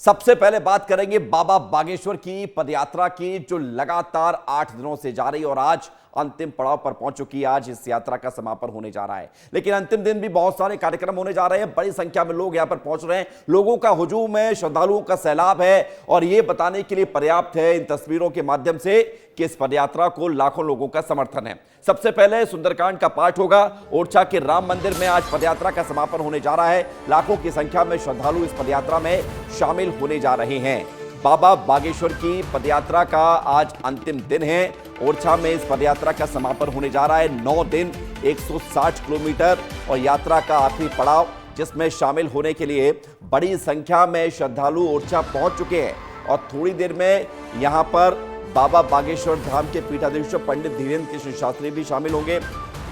सबसे पहले बात करेंगे बाबा बागेश्वर की पदयात्रा की, जो लगातार 8 दिनों से जारी और आज अंतिम पड़ाव पर पहुंच चुकी है। आज इस यात्रा का समापन होने जा रहा है, लेकिन अंतिम दिन भी बहुत सारे कार्यक्रम होने जा रहे हैं। बड़ी संख्या में लोग यहां पर पहुंच रहे हैं, लोगों का हुजूम है, श्रद्धालुओं का सैलाब है और यह बताने के लिए पर्याप्त है इन तस्वीरों के माध्यम से कि इस पदयात्रा को लाखों लोगों का समर्थन है। सबसे पहले सुंदरकांड का पाठ होगा। ओरछा के राम मंदिर में आज पदयात्रा का समापन होने जा रहा है। लाखों की संख्या में श्रद्धालु इस पदयात्रा में शामिल होने जा रहे हैं। बाबा बागेश्वर की पदयात्रा का आज अंतिम दिन है। ओरछा में इस पदयात्रा का समापन होने जा रहा है। 9 दिन 160 किलोमीटर और यात्रा का आखिरी पड़ाव, जिसमें शामिल होने के लिए बड़ी संख्या में श्रद्धालु ओरछा पहुंच चुके हैं और थोड़ी देर में यहां पर बाबा बागेश्वर धाम के पीठाधीश्वर पंडित धीरेन्द्र कृष्ण शास्त्री भी शामिल होंगे।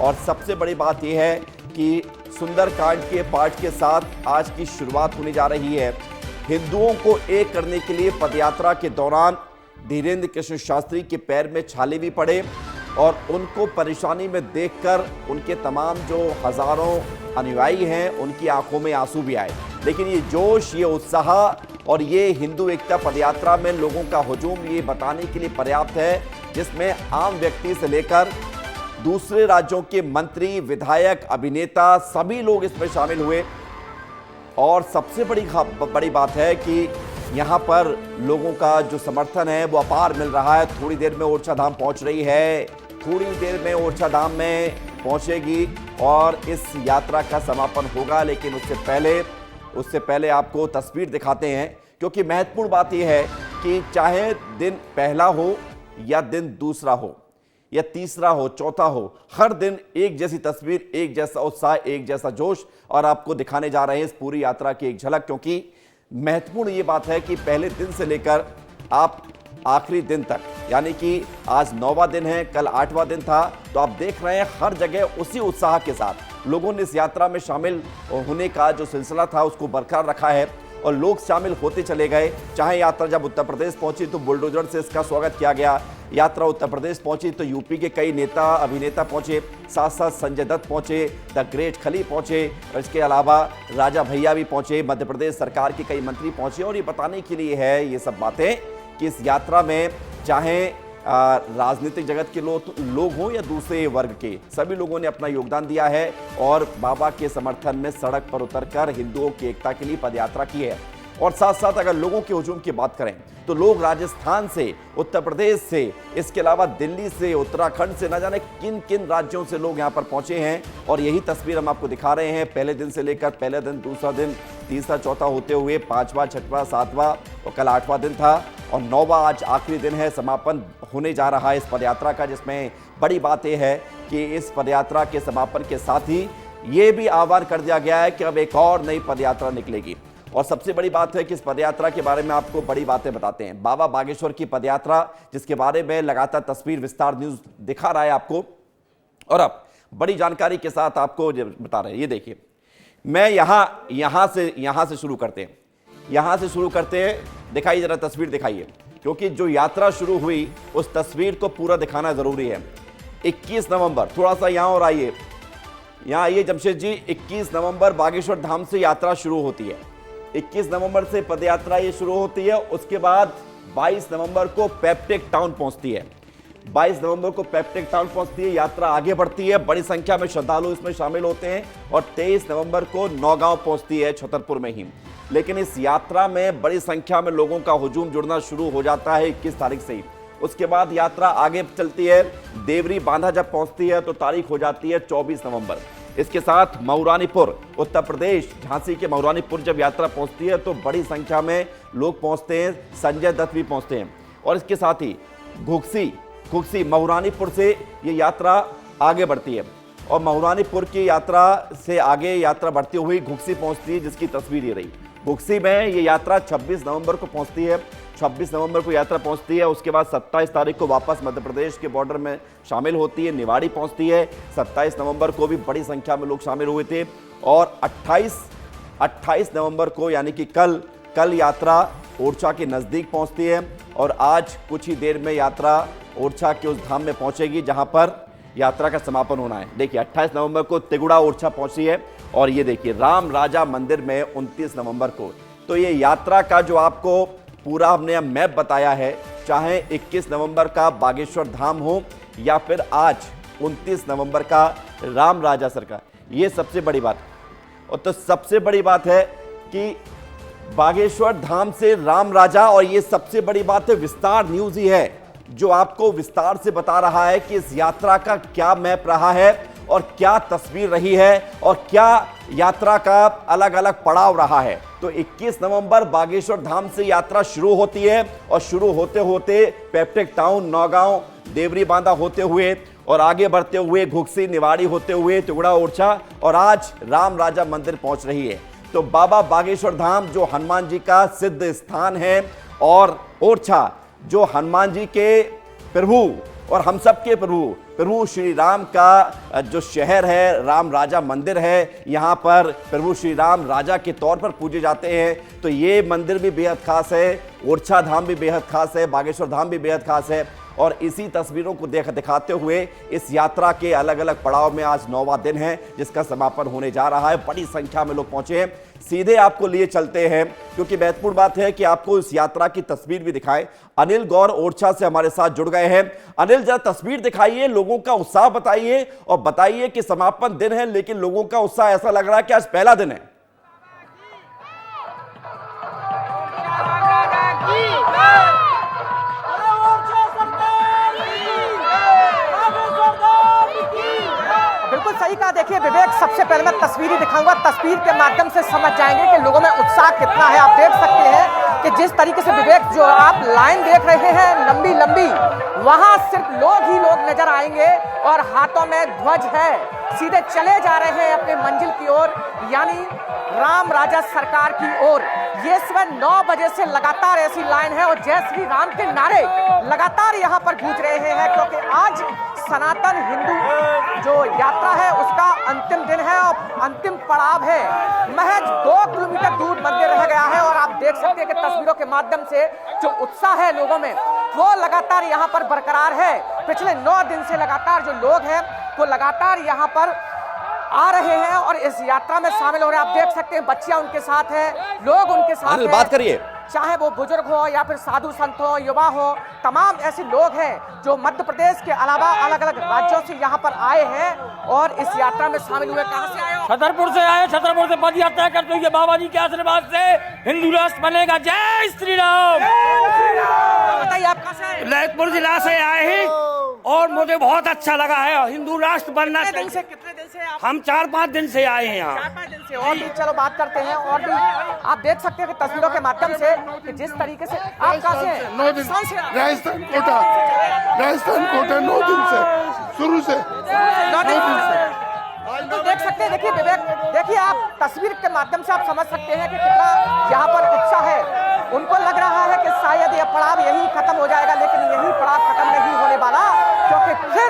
और सबसे बड़ी बात यह है कि सुंदरकांड के पाठ के साथ आज की शुरुआत होने जा रही है। हिंदुओं को एक करने के लिए पदयात्रा के दौरान धीरेन्द्र कृष्ण शास्त्री के पैर में छाले भी पड़े और उनको परेशानी में देखकर उनके तमाम जो हजारों अनुयायी हैं उनकी आंखों में आंसू भी आए। लेकिन ये जोश, ये उत्साह और ये हिंदू एकता पदयात्रा में लोगों का हुजूम ये बताने के लिए पर्याप्त है, जिसमें आम व्यक्ति से लेकर दूसरे राज्यों के मंत्री, विधायक, अभिनेता सभी लोग इसमें शामिल हुए। और सबसे बड़ी बात है कि यहाँ पर लोगों का जो समर्थन है वो अपार मिल रहा है। थोड़ी देर में ओरछा धाम पहुँच रही है, थोड़ी देर में ओरछा धाम में पहुँचेगी और इस यात्रा का समापन होगा। लेकिन उससे पहले आपको तस्वीर दिखाते हैं, क्योंकि महत्वपूर्ण बात यह है कि चाहे दिन पहला हो या दिन दूसरा हो या तीसरा हो, चौथा हो, हर दिन एक जैसी तस्वीर, एक जैसा उत्साह, एक जैसा जोश और आपको दिखाने जा रहे हैं इस पूरी यात्रा की एक झलक। क्योंकि महत्वपूर्ण ये बात है कि पहले दिन से लेकर आप आखिरी दिन तक, यानी कि आज 9वां दिन है, कल 8वां दिन था, तो आप देख रहे हैं हर जगह उसी उत्साह के साथ लोगों ने इस यात्रा में शामिल होने का जो सिलसिला था उसको बरकरार रखा है और लोग शामिल होते चले गए। चाहे यात्रा जब उत्तर प्रदेश पहुंची तो बुलडोजर से इसका स्वागत किया गया, यात्रा उत्तर प्रदेश पहुंची तो यूपी के कई नेता, अभिनेता पहुंचे, साथ साथ संजय दत्त पहुंचे, द ग्रेट खली पहुंचे और इसके अलावा राजा भैया भी पहुंचे, मध्य प्रदेश सरकार के कई मंत्री पहुंचे। और ये बताने के लिए है ये सब बातें कि इस यात्रा में चाहे राजनीतिक जगत के लोग हों या दूसरे वर्ग के, सभी लोगों ने अपना योगदान दिया है और बाबा के समर्थन में सड़क पर उतरकर हिंदुओं की एकता के लिए पदयात्रा की है। और साथ साथ अगर लोगों के हुजूम की बात करें तो लोग राजस्थान से, उत्तर प्रदेश से, इसके अलावा दिल्ली से, उत्तराखंड से, न जाने किन किन राज्यों से लोग यहाँ पर पहुंचे हैं। और यही तस्वीर हम आपको दिखा रहे हैं, पहले दिन से लेकर पहले दिन, दूसरा दिन, तीसरा, चौथा होते हुए 5वां, 6वां, 7वां और कल 8वां दिन था और 9वां आज आखिरी दिन है। समापन होने जा रहा है इस पदयात्रा का, जिसमें बड़ी बात यह है कि इस पदयात्रा के समापन के साथ ही ये भी आह्वान कर दिया गया है कि अब एक और नई पदयात्रा निकलेगी। और सबसे बड़ी बात है कि इस पदयात्रा के बारे में आपको बड़ी बातें बताते हैं। बाबा बागेश्वर की पदयात्रा, जिसके बारे में लगातार तस्वीर विस्तार न्यूज दिखा रहा है आपको, और अब बड़ी जानकारी के साथ आपको बता रहे हैं। ये देखिए, मैं यहां से शुरू करते हैं, दिखाइए जरा तस्वीर दिखाइए, क्योंकि जो यात्रा शुरू हुई उस तस्वीर को पूरा दिखाना जरूरी है। 21 नवंबर, थोड़ा सा यहां और आइए, यहां आइए जमशेद जी। 21 नवंबर बागेश्वर धाम से यात्रा शुरू होती है। 21 नवंबर से पदयात्रा ये शुरू होती है। उसके बाद 22 नवंबर को पेप्टेक टाउन पहुंचती है। 22 नवंबर को पेप्टेक टाउन पहुंचती है, यात्रा आगे बढ़ती है, बड़ी संख्या में श्रद्धालु इसमें शामिल होते हैं और 23 नवंबर को नौगांव पहुंचती है, छतरपुर में ही। लेकिन इस यात्रा में बड़ी संख्या में लोगों का हुजूम जुड़ना शुरू हो जाता है 21 तारीख से ही। उसके बाद यात्रा आगे चलती है, देवरी बांधा जब पहुंचती है तो तारीख हो जाती है 24 नवंबर। इसके साथ मऊरानीपुर, उत्तर प्रदेश, झांसी के मऊरानीपुर जब यात्रा पहुंचती है तो बड़ी संख्या में लोग पहुंचते हैं, संजय दत्त भी पहुंचते हैं। और इसके साथ ही घुक्सी मऊरानीपुर से ये यात्रा आगे बढ़ती है और मऊरानीपुर की यात्रा से आगे यात्रा बढ़ती हुई घुक्सी पहुंचती है, जिसकी तस्वीर ये रही। घुक्सी में ये यात्रा 26 नवंबर को पहुंचती है, 26 नवंबर को यात्रा पहुंचती है। उसके बाद 27 तारीख को वापस मध्य प्रदेश के बॉर्डर में शामिल होती है, निवाड़ी पहुंचती है। 27 नवंबर को भी बड़ी संख्या में लोग शामिल हुए थे और 28 नवंबर को यानी कि कल यात्रा ओरछा के नज़दीक पहुंचती है और आज कुछ ही देर में यात्रा ओरछा के उस धाम में पहुंचेगी जहां पर यात्रा का समापन होना है। देखिए 28 नवंबर को तिगुड़ा ओरछा पहुंची है और ये देखिए राम राजा मंदिर में 29 नवंबर को। तो ये यात्रा का जो आपको पूरा हमने मैप बताया है, चाहे 21 नवंबर का बागेश्वर धाम हो या फिर आज 29 नवंबर का राम राजा सरकार, ये सबसे बड़ी बात। और तो सबसे बड़ी बात है कि बागेश्वर धाम से राम राजा, और ये सबसे बड़ी बात है विस्तार न्यूज ही है जो आपको विस्तार से बता रहा है कि इस यात्रा का क्या मैप रहा है और क्या तस्वीर रही है और क्या यात्रा का अलग अलग पड़ाव रहा है। तो 21 नवंबर बागेश्वर धाम से यात्रा शुरू होती है और शुरू होते होते पेप्टिक टाउन, नौगांव, देवरी बांधा होते हुए और आगे बढ़ते हुए घुक्सी, निवाड़ी होते हुए टुगड़ा, ओरछा और आज राम राजा मंदिर पहुंच रही है। तो बाबा बागेश्वर धाम जो हनुमान जी का सिद्ध स्थान है और ओरछा जो हनुमान जी के प्रभु और हम सब के प्रभु श्री राम का जो शहर है, राम राजा मंदिर है, यहाँ पर प्रभु श्री राम राजा के तौर पर पूजे जाते हैं। तो ये मंदिर भी बेहद खास है, ओरछा धाम भी बेहद खास है, बागेश्वर धाम भी बेहद खास है। और इसी तस्वीरों को दिखाते हुए इस यात्रा के अलग अलग पड़ाव में आज 9वां दिन है जिसका समापन होने जा रहा है। बड़ी संख्या में लोग पहुंचे हैं। सीधे आपको लिए चलते हैं क्योंकि महत्वपूर्ण बात है कि आपको इस यात्रा की तस्वीर भी दिखाएं। अनिल गौर ओरछा से हमारे साथ जुड़ गए हैं। अनिल, जरा तस्वीर दिखाइए, लोगों का उत्साह बताइए और बताइए कि समापन दिन है लेकिन लोगों का उत्साह ऐसा लग रहा है कि आज पहला दिन है। बिल्कुल सही कहा। देखिए विवेक, सबसे पहले मैं तस्वीर दिखाऊंगा, तस्वीर के माध्यम से समझ जाएंगे कि लोगों में उत्साह कितना है। आप देख सकते हैं कि जिस तरीके से विवेक जो आप लाइन देख रहे हैं लंबी लंबी, वहां सिर्फ लोग ही लोग नजर आएंगे और हाथों में ध्वज है, सीधे चले जा रहे हैं अपने मंजिल की ओर, यानी राम राजा सरकार की ओर। ये सुबह 9 बजे से लगातार ऐसी लाइन है और जय श्री राम के नारे लगातार यहाँ पर गूंज रहे हैं क्योंकि आज सनातन हिंदू जो यात्रा है उसका अंतिम दिन है और अंतिम पड़ाव है। महज 2 किलोमीटर दूर मंदिर रह गया है और आप देख सकते हैं कि तस्वीरों के माध्यम से जो उत्साह है लोगों में वो लगातार यहाँ पर बरकरार है। पिछले 9 दिन से लगातार जो लोग हैं वो लगातार यहाँ पर आ रहे हैं और इस यात्रा में शामिल हो रहे हैं। आप देख सकते हैं बच्चियां उनके साथ हैं, लोग उनके साथ हैं। बात करिए, चाहे वो बुजुर्ग हो या फिर साधु संत हो, युवा हो, तमाम ऐसे लोग हैं जो मध्य प्रदेश के अलावा अलग अलग राज्यों से यहाँ पर आए हैं और इस यात्रा में शामिल हुए। कहाँ से आए हो? छतरपुर से आए। छतरपुर से पद यात्रा करते हुए बाबा जी के आशीर्वाद से हिंदू राष्ट्र बनेगा। जय श्री राम। बताइए आप कहाँ से आए? ललितपुर जिला से आए हैं और मुझे बहुत अच्छा लगा है। हिंदू राष्ट्र बनना कितने दिन से आप? हम 4-5 दिन से आए हैं यहाँ। 4-5 दिन से। और भी चलो बात करते हैं। और भी आप देख सकते हैं कि तस्वीरों के माध्यम से कि जिस तरीके से आप कहाँ से हैं? 9 दिन राजस्थान कोटा 9 दिन से शुरू से 9 दिन से तो देख सकते हैं। देखिए विवेक, देखिए आप तस्वीर के माध्यम से आप समझ सकते हैं कि कितना यहाँ पर उत्साह है। उनको लग रहा है कि शायद यह पड़ाव यही खत्म हो जाएगा, लेकिन यही पड़ाव खत्म नहीं होने वाला क्योंकि फिर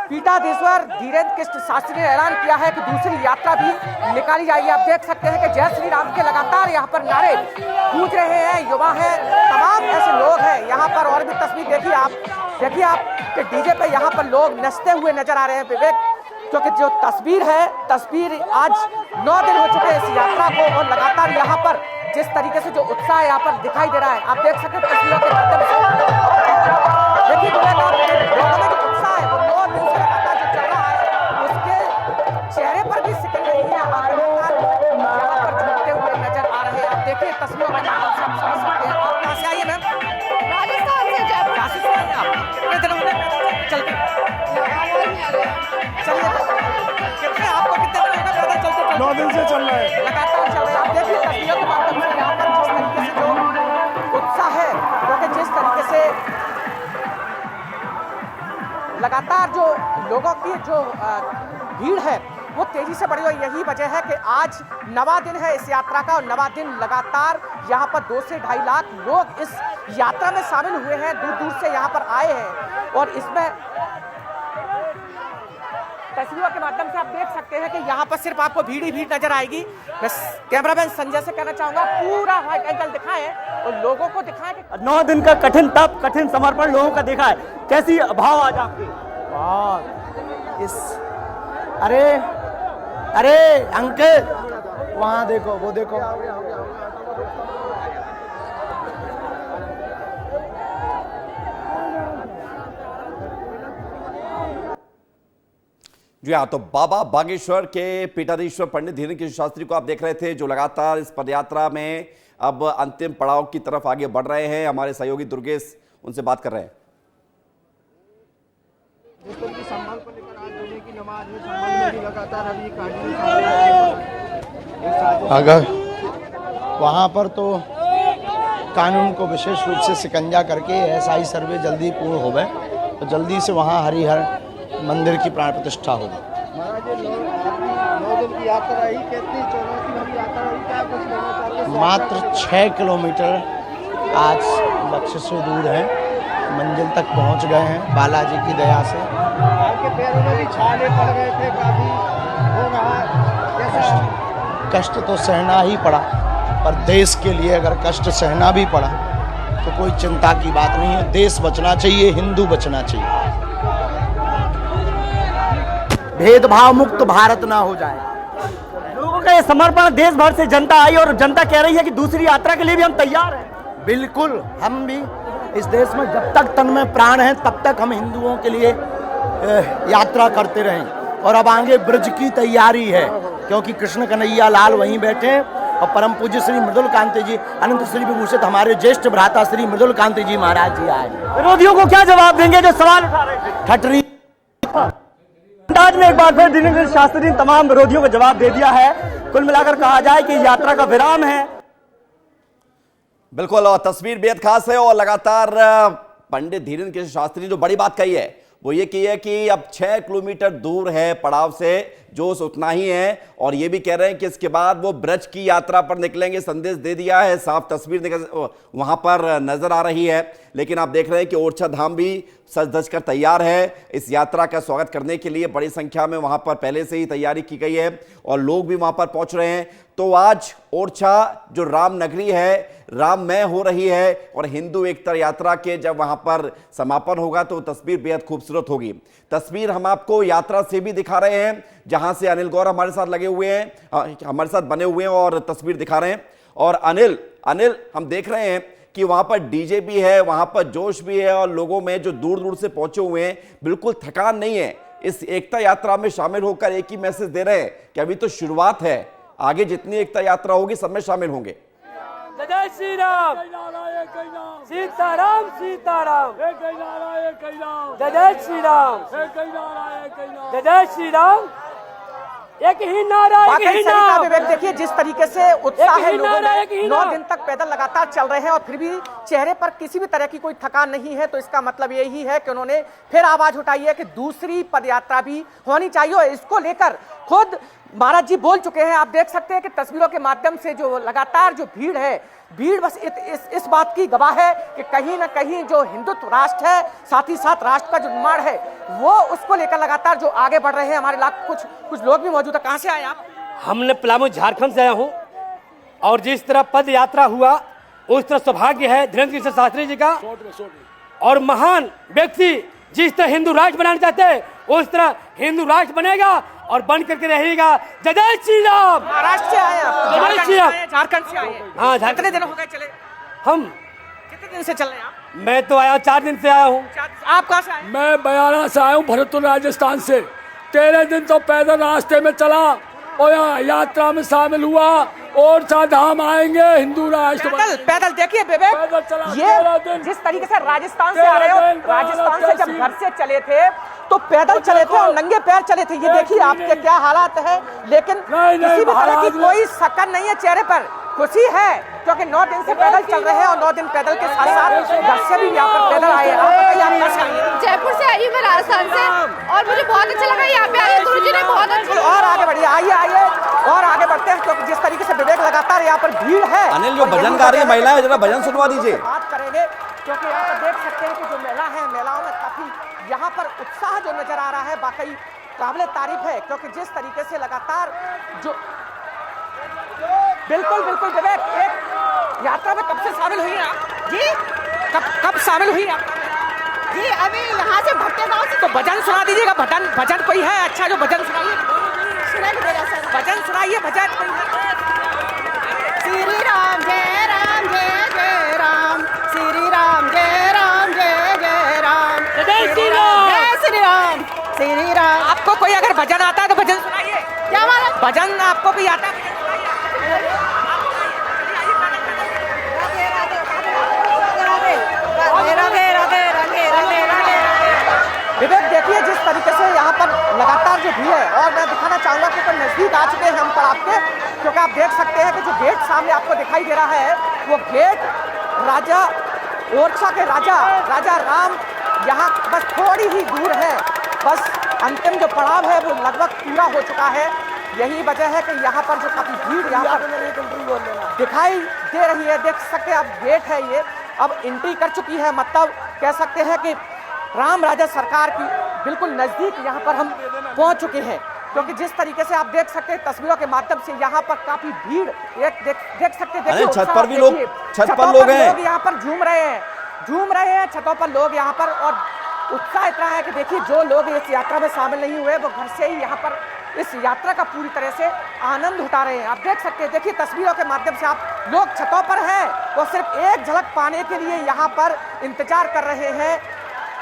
पीठाधीश्वर धीरेन्द्र कृष्ण शास्त्री ने ऐलान किया है कि दूसरी यात्रा भी निकाली जाएगी। आप देख सकते हैं कि जय श्री राम के लगातार यहाँ पर नारे गूंज रहे हैं, युवा हैं, तमाम ऐसे लोग हैं यहाँ पर। और भी तस्वीर देखिए आप कि डीजे पे यहाँ पर लोग नचते हुए नजर आ रहे हैं विवेक, क्योंकि जो तस्वीर है, तस्वीर आज 9 दिन हो चुके हैं इस यात्रा को और लगातार यहाँ पर जिस तरीके से जो उत्साह यहाँ पर दिखाई दे रहा है आप देख सकते हैं तस्वीरों के माध्यम से। देखिए लोगों में जो उत्साह है वो 9 दिन से लगातार जो चल रहा है उसके चेहरे पर भी सिकल रही है और यहाँ पर झूमते हुए नजर आ रहे हैं। आप देखिए तस्वीरों के माध्यम से आप समझ सकते हैं। आप कहाँ से आइए मैम? राजस्थान से। रांची से आइए आप? कितने दिनों में चलते चलिए कितने आपको कितने दिनों में पैदल चलते 9 दिन से चल रहा है, लगातार चल रहे हैं। आप देखिए तस्वीरों के माध्यम से यहाँ पर जिस तरीके से जो उत्साह है क्योंकि जिस तरीके से लगातार जो लोगों की जो भीड़ है वो तेजी से बढ़ी और यही वजह है कि आज 9वां दिन है इस यात्रा का और 9वां दिन लगातार यहाँ पर 2 से 2.5 लाख लोग इस यात्रा में शामिल हुए हैं, दूर दूर से यहाँ पर आए हैं। और इसमें तस्वीरों के माध्यम से आप देख सकते हैं कि यहाँ पर सिर्फ आपको भीड़ ही भीड़ नजर आएगी। मैं कैमरामैन संजय से कहना चाहूंगा पूरा वाइड एंगल दिखाएं और लोगों को दिखाएं कि 9 दिन का कठिन तप, कठिन समर्पण लोगों का देखा है। कैसी भाव आज आपकी? अरे अंकल वहाँ देखो, वो देखो जी हाँ, तो बाबा बागेश्वर के पीठाधीश्वर पंडित धीरेन्द्र कृष्ण शास्त्री को आप देख रहे थे, जो लगातार इस पदयात्रा में अब अंतिम पड़ाव की तरफ आगे बढ़ रहे हैं। हमारे सहयोगी दुर्गेश उनसे बात कर रहे हैं। संभल को लेकर आज जुमे की नमाज में संभल में भी लगातार अभी अगर वहाँ पर तो कानून को विशेष रूप से शिकंजा करके एसआई सर्वे जल्दी पूर्ण हो गए तो जल्दी से वहाँ हरिहर मंदिर की प्राण प्रतिष्ठा होगी। महाराज 9 दिन की यात्रा रही, कितनी चुनौती भरी यात्रा रही, क्या कुछ कहना चाहते हैं? मात्र 6 किलोमीटर आज लक्ष्य से दूर है, मंजिल तक पहुँच गए हैं बालाजी की दया से। आपके पैरों में भी छाले पड़ गए थे, काफी हो रहा कैसा? कष्ट तो सहना ही पड़ा, पर देश के लिए अगर कष्ट सहना भी पड़ा तो कोई चिंता की बात नहीं है। देश बचना चाहिए, हिंदू बचना चाहिए, भेदभाव मुक्त भारत ना हो जाए। लोगों का ये समर्पण, देश भर से जनता आई और जनता कह रही है कि दूसरी यात्रा के लिए भी हम तैयार हैं। बिल्कुल, हम भी इस देश में जब तक तन में प्राण है तब तक हम हिंदुओं के लिए यात्रा करते रहें। और अब आगे ब्रज की तैयारी है, क्योंकि कृष्ण कन्हैया लाल वहीं बैठे हैं और परम पूज्य श्री मृदुल कांति जी, अनंत श्री विभूषित हमारे ज्येष्ठ भ्राता श्री मृदुल कांति जी महाराज जी आए। विरोधियों को क्या जवाब देंगे जो सवाल उठा रहे थे? ठटरी अंदाज में एक बार फिर धीरेन्द्र कृष्ण शास्त्री ने तमाम विरोधियों को जवाब दे दिया है। कुल मिलाकर कहा जाए कि यात्रा का विराम है। बिल्कुल, और तस्वीर बेहद खास है। और लगातार पंडित धीरेन्द्र कृष्ण शास्त्री ने जो बड़ी बात कही है वो ये की है कि अब 6 किलोमीटर दूर है पड़ाव से, जोश उतना ही है। और ये भी कह रहे हैं कि इसके बाद वो ब्रज की यात्रा पर निकलेंगे, संदेश दे दिया है। साफ तस्वीर वहां पर नजर आ रही है। लेकिन आप देख रहे हैं कि ओरछा धाम भी सज धज कर तैयार है इस यात्रा का स्वागत करने के लिए। बड़ी संख्या में वहां पर पहले से ही तैयारी की गई है और लोग भी वहां पर पहुंच रहे हैं। तो आज ओरछा जो राम नगरी है, राममय हो रही है। और हिंदू एकता यात्रा के जब वहां पर समापन होगा तो तस्वीर बेहद खूबसूरत होगी। तस्वीर हम आपको यात्रा से भी दिखा रहे हैं, जहां से अनिल गौर हमारे साथ लगे हुए हैं, हमारे साथ बने हुए हैं और तस्वीर दिखा रहे हैं। और अनिल हम देख रहे हैं कि वहां पर डीजे भी है, वहां पर जोश भी है और लोगों में जो दूर दूर से पहुंचे हुए हैं बिल्कुल थकान नहीं है। इस एकता यात्रा में शामिल होकर एक ही मैसेज दे रहे हैं कि अभी तो शुरुआत है, आगे जितनी एकता यात्रा होगी सब में शामिल होंगे। जय श्री राम, सीताराम सीताराम, जय श्री राम, जय श्री राम। एक ही नारा, एक ही नारा। विवेक देखिए जिस तरीके से उत्साह है लोगों में, 9 दिन तक पैदल लगातार चल रहे हैं और फिर भी चेहरे पर किसी भी तरह की कोई थकान नहीं है। तो इसका मतलब यही है कि उन्होंने फिर आवाज उठाई है कि दूसरी पदयात्रा भी होनी चाहिए। और इसको लेकर खुद महाराज जी बोल चुके हैं। आप देख सकते हैं कि तस्वीरों के माध्यम से जो लगातार जो भीड़ है, भीड़ बस इस बात की गवाह है कि कहीं ना कहीं जो हिंदुत्व राष्ट्र है, साथ ही साथ राष्ट्र का जो निर्माण है, वो उसको लेकर लगातार जो आगे बढ़ रहे हैं। हमारे कुछ लोग भी मौजूद है। कहां से आए आप? हमने पलामू झारखंड से आया हूँ और जिस तरह पद यात्रा हुआ उस तरह सौभाग्य है धीरेन्द्र कृष्ण शास्त्री जी का। और महान व्यक्ति जिस तरह हिंदू राष्ट्र बनाना चाहते हैं उस तरह हिंदू राष्ट्र बनेगा और बन करके रहेगा। जय श्री राम। महाराष्ट्र से आए आप? जय श्री राम। झारखंड से आए? हाँ, कितने दिन हो गए चले? हम कितने दिन से चल रहे हैं आप? मैं तो आया 4 दिन से आया हूँ। आप कहाँ से आए? मैं बयाना से आया हूँ, भरतपुर राजस्थान से। 13 दिन तो पैदल रास्ते में चला और यहाँ यात्रा में शामिल हुआ। ओरछा धाम आएंगे, हिंदू राष्ट्र पैदल देखिए विवेक, ये जिस तरीके से राजस्थान से आ रहे हो, राजस्थान से जब घर से चले थे तो पैदल चले थे और नंगे पैर चले थे। ये देखिए आपके क्या हालात है। लेकिन किसी भी तरह की कोई शकन नहीं है चेहरे पर, खुशी है क्योंकि 9 दिन से पैदल चल रहे हैं और 9 दिन पैदल के साथ साथ घर से भी यहाँ पर पैदल आए। आप बताइए आप कैसे आए? जयपुर से आई हूँ मैं, राजस्थान से, और मुझे बहुत अच्छा लगा यहाँ पे आके। गुरुजी ने बहुत अच्छा। और आगे बढ़िए, आइए और आगे बढ़ते हैं क्योंकि जिस तरीके से विवेक लगातार यहाँ पर भीड़ है। अनिल जो भजन गा रही है महिलाएं, जरा भजन सुनवा दीजिए। बात करेंगे क्योंकि यहाँ पर देख सकते हैं कि जो महिला है, महिलाओं में काफी यहाँ पर उत्साह जो नजर आ रहा है वाकई काबिले तारीफ है। क्योंकि जिस तरीके से लगातार जो बिल्कुल विवेक, एक यात्रा में कब से शामिल हुई हैं आप? जी कब शामिल हुई आप? जी अभी यहाँ से भट्टे गाँव से। तो भजन सुना दीजिएगा। भजन कोई है अच्छा जो भजन सुनाइए? भजन सुनाइए, भजन कोई है? श्री राम जय राम जय जय राम, श्री राम जय राम जय जय राम, जय श्री राम, जय श्री राम, श्री राम। आपको कोई अगर भजन आता है तो भजन सुनाइए। क्या मालूम? भजन आपको भी आता है? विवेक देखिए जिस तरीके से यहाँ पर लगातार जो भीड़ है, और मैं दिखाना चाहूंगा कि नजदीक आ चुके हैं हम पर आपके, क्योंकि आप देख सकते हैं कि जो गेट सामने आपको दिखाई दे रहा है वो गेट राजा ओरछा के राजा राम यहाँ बस थोड़ी ही दूर है। बस अंतिम जो पड़ाव है वो लगभग पूरा हो चुका है। यही वजह है कि यहाँ पर जो काफी भीड़ यहाँ पर दिखाई दे रही है। देख सकते हैं आप गेट है ये अब एंट्री कर चुकी है, मतलब कह सकते हैं कि राम राजा सरकार की बिल्कुल नजदीक यहाँ पर हम पहुँच चुके हैं, क्योंकि जिस तरीके से आप देख सकते हैं तस्वीरों के माध्यम से यहाँ पर काफी भीड़ देख सकते हैं। छत पर भी लोग, छत पर लोग हैं, यहाँ पर झूम रहे हैं छतों पर लोग यहाँ पर, और उत्साह इतना है कि देखिए जो लोग इस यात्रा में शामिल नहीं हुए वो घर से ही यहाँ पर इस यात्रा का पूरी तरह से आनंद उठा रहे हैं। आप देख सकते हैं, देखिए तस्वीरों के माध्यम से आप लोग छतों पर हैं, वो सिर्फ एक झलक पाने के लिए यहाँ पर इंतजार कर रहे हैं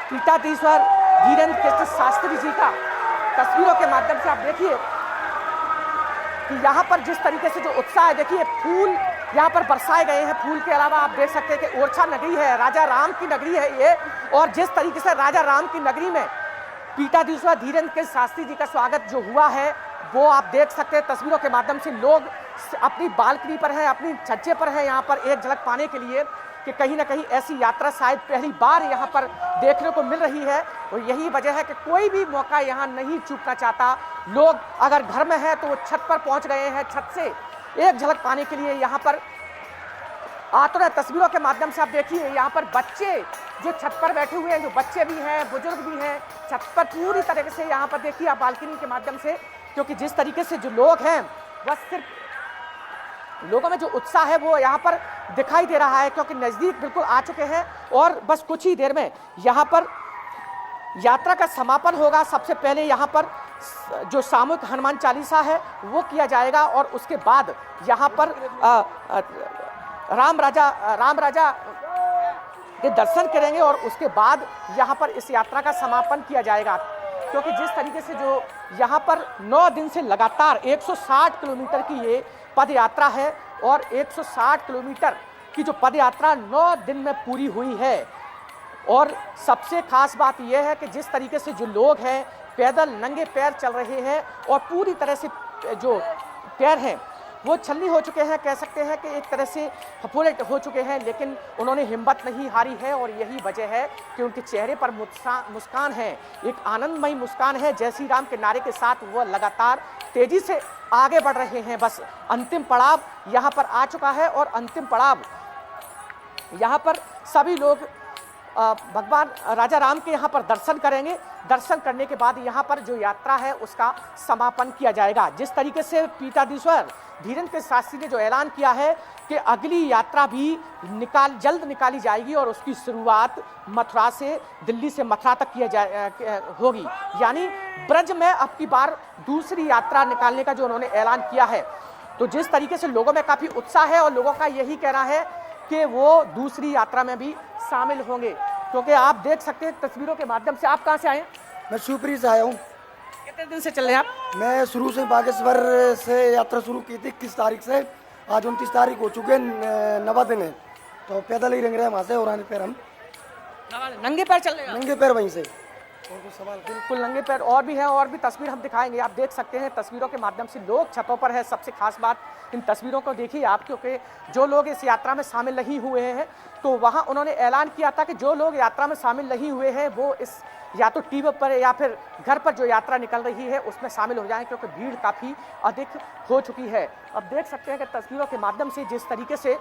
पीठाधीश्वर धीरेन्द्र कृष्ण शास्त्री जी का। तस्वीरों के माध्यम से आप देखिए कि यहाँ पर जिस तरीके से जो उत्साह है, देखिए फूल यहाँ पर बरसाए गए हैं। फूल के अलावा आप देख सकते हैं कि ओरछा नगरी है, राजा राम की नगरी है ये, और जिस तरीके से राजा राम की नगरी में पीठाधीश्वर धीरेन्द्र कृष्ण शास्त्री जी का स्वागत जो हुआ है वो आप देख सकते हैं तस्वीरों के माध्यम से। लोग अपनी बालकनी पर हैं, अपनी छज्जे पर हैं यहाँ पर एक झलक पाने के लिए कि कहीं ना कहीं ऐसी यात्रा शायद पहली बार यहाँ पर देखने को मिल रही है। और यही वजह है कि कोई भी मौका यहाँ नहीं चूकना चाहता। लोग अगर घर में है तो वो छत पर पहुँच गए हैं, छत से एक झलक पाने के लिए यहाँ पर आतुर है। तस्वीरों के माध्यम से आप देखिए यहाँ पर बच्चे जो छत पर बैठे हुए हैं, जो बच्चे भी हैं, बुजुर्ग भी हैं, छत पर पूरी तरीके से यहाँ पर देखिए आप बालकनी के माध्यम से, क्योंकि जिस तरीके से जो लोग हैं बस सिर्फ लोगों में जो उत्साह है वो यहाँ पर दिखाई दे रहा है, क्योंकि नज़दीक बिल्कुल आ चुके हैं और बस कुछ ही देर में यहाँ पर यात्रा का समापन होगा। सबसे पहले यहाँ पर जो सामूहिक हनुमान चालीसा है वो किया जाएगा और उसके बाद यहाँ पर राम राजा के दर्शन करेंगे और उसके बाद यहाँ पर इस यात्रा का समापन किया जाएगा। क्योंकि जिस तरीके से जो यहाँ पर 9 दिन से लगातार 160 किलोमीटर की ये पद यात्रा है और 160 किलोमीटर की जो पद यात्रा 9 दिन में पूरी हुई है। और सबसे खास बात यह है कि जिस तरीके से जो लोग हैं पैदल नंगे पैर चल रहे हैं और पूरी तरह से जो पैर हैं वो छलनी हो चुके हैं, कह सकते हैं कि एक तरह से फफूले हो चुके हैं, लेकिन उन्होंने हिम्मत नहीं हारी है और यही वजह है कि उनके चेहरे पर मुस्कान है, एक आनंदमयी मुस्कान है। जय श्री राम के नारे के साथ वो लगातार तेजी से आगे बढ़ रहे हैं। बस अंतिम पड़ाव यहाँ पर आ चुका है और अंतिम पड़ाव यहाँ पर सभी लोग भगवान राजा राम के यहाँ पर दर्शन करेंगे। दर्शन करने के बाद यहाँ पर जो यात्रा है उसका समापन किया जाएगा। जिस तरीके से पीठाधीश्वर धीरेन्द्र कृष्ण शास्त्री ने जो ऐलान किया है कि अगली यात्रा भी जल्द निकाली जाएगी और उसकी शुरुआत मथुरा से दिल्ली से मथुरा तक होगी, यानी ब्रज में अब की बार दूसरी यात्रा निकालने का जो उन्होंने ऐलान किया है। तो जिस तरीके से लोगों में काफ़ी उत्साह है और लोगों का यही कहना है कि वो दूसरी यात्रा में भी शामिल होंगे, क्योंकि आप देख सकते हैं तस्वीरों के माध्यम से। आप कहाँ से आए हैं? मैं शिवपुरी से आया हूँ। कितने दिन से चल रहे हैं आप? मैं शुरू से बागेश्वर से यात्रा शुरू की थी 21 तारीख से, आज 29 तारीख हो चुके, 9 दिन है, तो पैदल ही रंग रहे हैं वहाँ से और आने पैर हम नंगे पैर चल रहे हैं? नंगे पैर वहीं से। और कुछ सवाल? बिल्कुल नंगे पैर और भी हैं, और भी तस्वीर हम दिखाएंगे। आप देख सकते हैं तस्वीरों के माध्यम से लोग छतों पर है। सबसे खास बात इन तस्वीरों को देखिए आप, क्योंकि जो लोग इस यात्रा में शामिल नहीं हुए हैं तो वहाँ उन्होंने ऐलान किया था कि जो लोग यात्रा में शामिल नहीं हुए हैं वो इस या तो टीवी पर या फिर घर पर जो यात्रा निकल रही है उसमें शामिल हो जाएं, क्योंकि भीड़ काफ़ी अधिक हो चुकी है। अब देख सकते हैं कि तस्वीरों के माध्यम से जिस तरीके से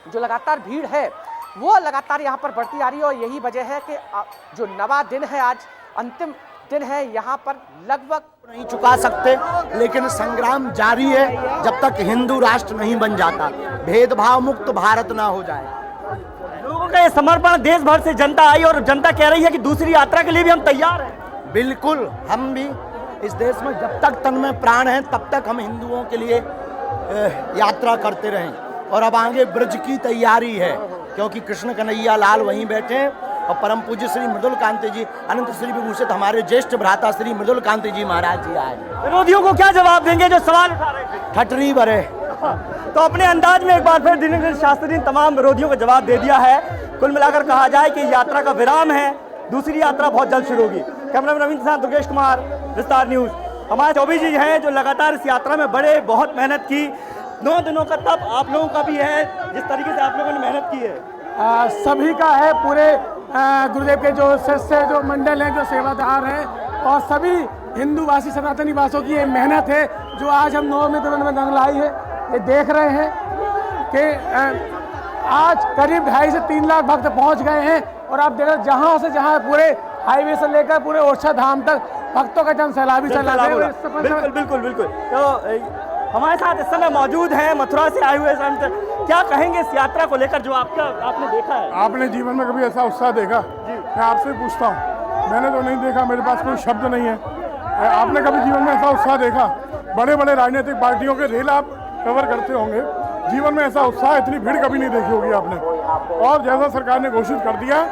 जो लगातार भीड़ है वो लगातार यहाँ पर बढ़ती आ रही है और यही वजह है कि जो 9वां दिन है, आज अंतिम दिन है, यहाँ पर लगभग नहीं चुका सकते, लेकिन संग्राम जारी है जब तक हिंदू राष्ट्र नहीं बन जाता, भेदभाव मुक्त भारत ना हो जाए। लोगों का ये समर्पण देश भर से जनता आई और जनता कह रही है कि दूसरी यात्रा के लिए भी हम तैयार हैं। बिल्कुल, हम भी इस देश में जब तक तन में प्राण है तब तक हम हिंदुओं के लिए यात्रा करते रहें। और अब आगे ब्रज की तैयारी है, क्योंकि कृष्ण कन्हैया लाल वहीं बैठे हैं और परम पूज्य श्री मृदुल कांति जी अनंत श्री विभूषित हमारे ज्येष्ठ भ्राता श्री मृदुल कांति जी महाराज जी आए। विरोधियों को क्या जवाब देंगे जो सवाल उठा रहे थे? ठटरी भरे। तो अपने अंदाज में एक बार फिर दिनेश शास्त्री ने तमाम विरोधियों को जवाब दे दिया है। कुल मिलाकर कहा जाए कि यात्रा का विराम है, दूसरी यात्रा बहुत जल्द शुरू होगी। कैमरामैन नवीन के साथ दुर्गेश कुमार, विस्तार न्यूज। हमारे 24 जी हैं जो लगातार इस यात्रा में बड़े, बहुत मेहनत की, 9 दिनों का तप आप लोगों का भी है, जिस तरीके से आप लोगों ने मेहनत की है। सभी का है, पूरे गुरुदेव के जो शिष्य जो मंडल हैं, जो सेवादार हैं, और सभी हिंदूवासी सनातनी वासियों की ये मेहनत है जो आज हम 9वें दिन में रंग लाई है। ये देख रहे हैं कि आज करीब 2.5 से 3 लाख भक्त पहुंच गए हैं, और आप देख रहे जहाँ से जहाँ पूरे हाईवे से लेकर पूरे ओरछा धाम तक भक्तों का जन सैलाब चला है। बिल्कुल बिल्कुल बिल्कुल। तो हमारे साथ इस समय मौजूद हैं मथुरा से आए हुए संत, क्या कहेंगे इस यात्रा को लेकर जो आपने देखा है? आपने जीवन में कभी ऐसा उत्साह देखा? मैं आपसे पूछता हूँ, मैंने तो नहीं देखा, मेरे पास कोई शब्द नहीं है। आपने कभी जीवन में ऐसा उत्साह देखा? बड़े बड़े राजनीतिक पार्टियों के रेल आप कवर करते होंगे, जीवन में ऐसा उत्साह, इतनी भीड़ कभी नहीं देखी होगी आपने। और जैसा सरकार ने घोषित कर दिया,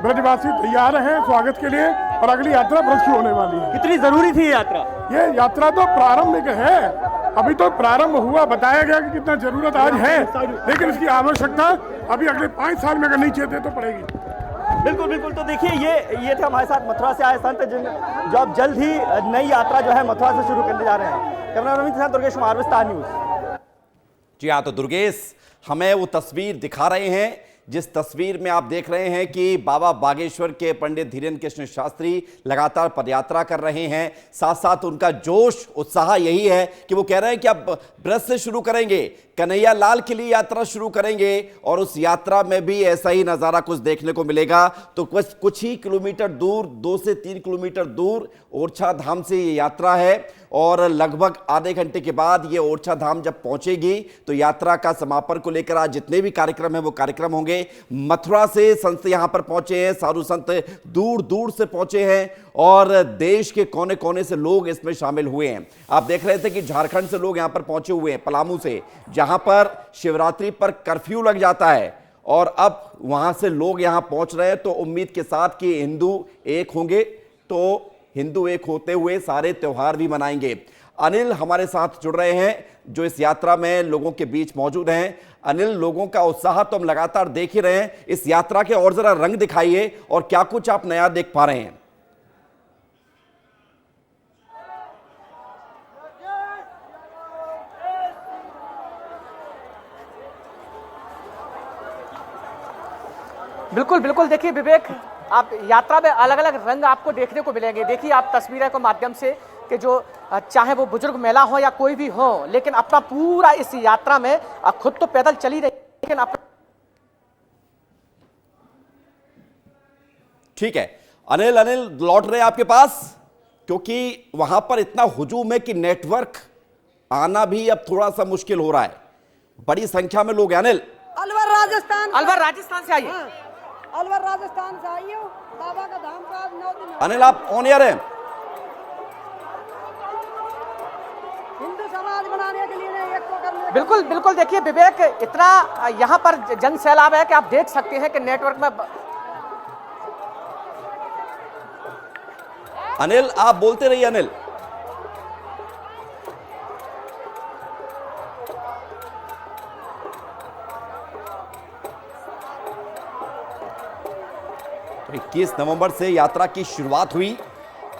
ब्रजवासी तैयार हैं स्वागत के लिए, और अगली यात्रा ब्रज की होने वाली है। कितनी जरूरी थी यात्रा? ये यात्रा तो प्रारंभिक है, अभी तो प्रारंभ हुआ, बताया गया कि कितना जरूरत आज है, लेकिन इसकी आवश्यकता अभी अगले 5 साल में अगर नहीं चाहते तो पड़ेगी। बिल्कुल बिल्कुल। तो देखिए ये थे हमारे साथ मथुरा से आए संत, जो अब जल्द ही नई यात्रा जो है मथुरा से शुरू करने जा रहे हैं। कैमरामैन के साथ दुर्गेश कुमार, विस्तार न्यूज। जी हाँ, तो दुर्गेश हमें वो तस्वीर दिखा रहे हैं जिस तस्वीर में आप देख रहे हैं कि बाबा बागेश्वर के पंडित धीरेन्द्र कृष्ण शास्त्री लगातार पदयात्रा कर रहे हैं। साथ साथ उनका जोश, उत्साह यही है कि वो कह रहे हैं कि अब ब्रज से शुरू करेंगे, कन्हैया लाल के लिए यात्रा शुरू करेंगे, और उस यात्रा में भी ऐसा ही नज़ारा कुछ देखने को मिलेगा। तो कुछ ही किलोमीटर दूर, 2 से 3 किलोमीटर दूर ओरछा धाम से ये यात्रा है, और लगभग आधे घंटे के बाद ये ओरछा धाम जब पहुंचेगी तो यात्रा का समापन को लेकर आज जितने भी कार्यक्रम हैं वो कार्यक्रम होंगे। मथुरा से संत यहां पर पहुंचे हैं, साधु संत दूर दूर से पहुंचे हैं, और देश के कोने कोने से लोग इसमें शामिल हुए हैं। आप देख रहे थे कि झारखंड से लोग यहां पर पहुंचे हुए हैं, पलामू से, जहां पर शिवरात्रि पर कर्फ्यू लग जाता है, और अब वहां से लोग यहां पहुंच रहे हैं। तो उम्मीद के साथ कि हिंदू एक होंगे, तो हिंदू एक होते हुए सारे त्योहार भी मनाएंगे। अनिल हमारे साथ जुड़ रहे हैं जो इस यात्रा में लोगों के बीच मौजूद हैं। अनिल, लोगों का उत्साह तो हम लगातार देख ही रहे हैं, इस यात्रा के और जरा रंग दिखाइए, और क्या कुछ आप नया देख पा रहे हैं? बिल्कुल बिल्कुल। देखिए विवेक, आप यात्रा में अलग अलग रंग आपको देखने को मिलेंगे। देखिए आप तस्वीरों के माध्यम से कि जो चाहे वो बुजुर्ग महिला हो या कोई भी हो, लेकिन अपना पूरा इस यात्रा में खुद तो पैदल चली रही, लेकिन ठीक है अनिल लौट रहे आपके पास, क्योंकि वहां पर इतना हुजूम है कि नेटवर्क आना भी अब थोड़ा सा मुश्किल हो रहा है। बड़ी संख्या में लोग हैं। अनिल, अलवर राजस्थान से आइए। अलवर राजस्थान से आई हूँ, बाबा का धाम का 9 दिन। अनिल आप ऑन एयर हैं। हिंदू समाज बनाने के लिए नहीं, एक को करने। बिल्कुल बिल्कुल। देखिए विवेक, इतना यहाँ पर जन सैलाब है कि आप देख सकते हैं कि नेटवर्क में। अनिल आप बोलते रहिए। अनिल, तो 21 नवंबर से यात्रा की शुरुआत हुई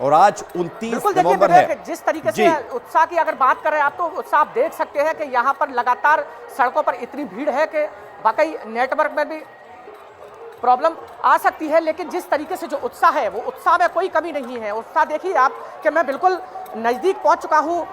और आज 29 नवंबर है। जिस तरीके से उत्साह की अगर बात करें आप, तो उत्साह आप देख सकते हैं कि यहाँ पर लगातार सड़कों पर इतनी भीड़ है कि वाकई नेटवर्क में भी प्रॉब्लम आ सकती है, लेकिन जिस तरीके से जो उत्साह है वो उत्साह में कोई कमी नहीं है। उत्साह देखिए आप कि मैं बिल्कुल नज़दीक पहुंच चुका हूं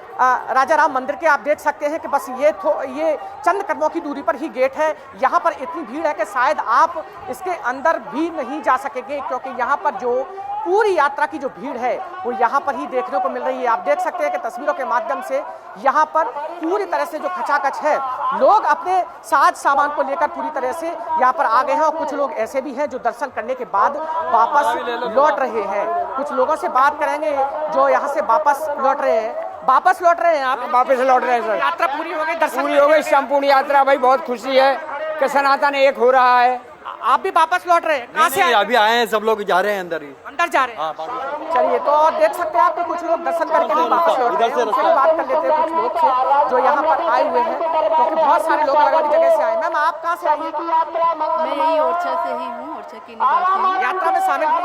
राजा राम मंदिर के। आप देख सकते हैं कि बस ये चंद कदमों की दूरी पर ही गेट है। यहाँ पर इतनी भीड़ है कि शायद आप इसके अंदर भी नहीं जा सकेंगे, क्योंकि यहाँ पर जो पूरी यात्रा की जो भीड़ है वो यहाँ पर ही देखने को मिल रही है। आप देख सकते हैं कि तस्वीरों के माध्यम से यहाँ पर पूरी तरह से जो खचाखच है, लोग अपने साज सामान को लेकर पूरी तरह से यहाँ पर आ गए हैं, और कुछ लोग ऐसे भी हैं जो दर्शन करने के बाद वापस लौट रहे हैं। कुछ लोगों से बात करेंगे जो यहाँ से वापस लौट रहे हैं। वापस लौट रहे हैं आप? वापस लौट रहे हैं सर। यात्रा पूरी हो गई, दर्शन पूरी हो गई, संपूर्ण यात्रा। भाई बहुत खुशी है कि सनातन एक हो रहा है। आप भी वापस लौट रहे हैं? कहाँ से आए? अभी आए हैं, सब लोग जा रहे हैं अंदर ही। अंदर जा रहे हैं? चलिए, तो देख सकते हैं आप कि कुछ लोग दर्शन करके भी वापस लौट रहे हैं। उनसे भी बात कर लेते हैं कुछ लोग से जो यहाँ पर आए हुए हैं, क्योंकि बहुत सारे लोग अलग अलग जगह से आए। मैम, आप कहाँ से आई हैं? मैं यही ओरछा से ही हूँ, ओरछा की निवासी हूँ। यात्रा में शामिल हुई?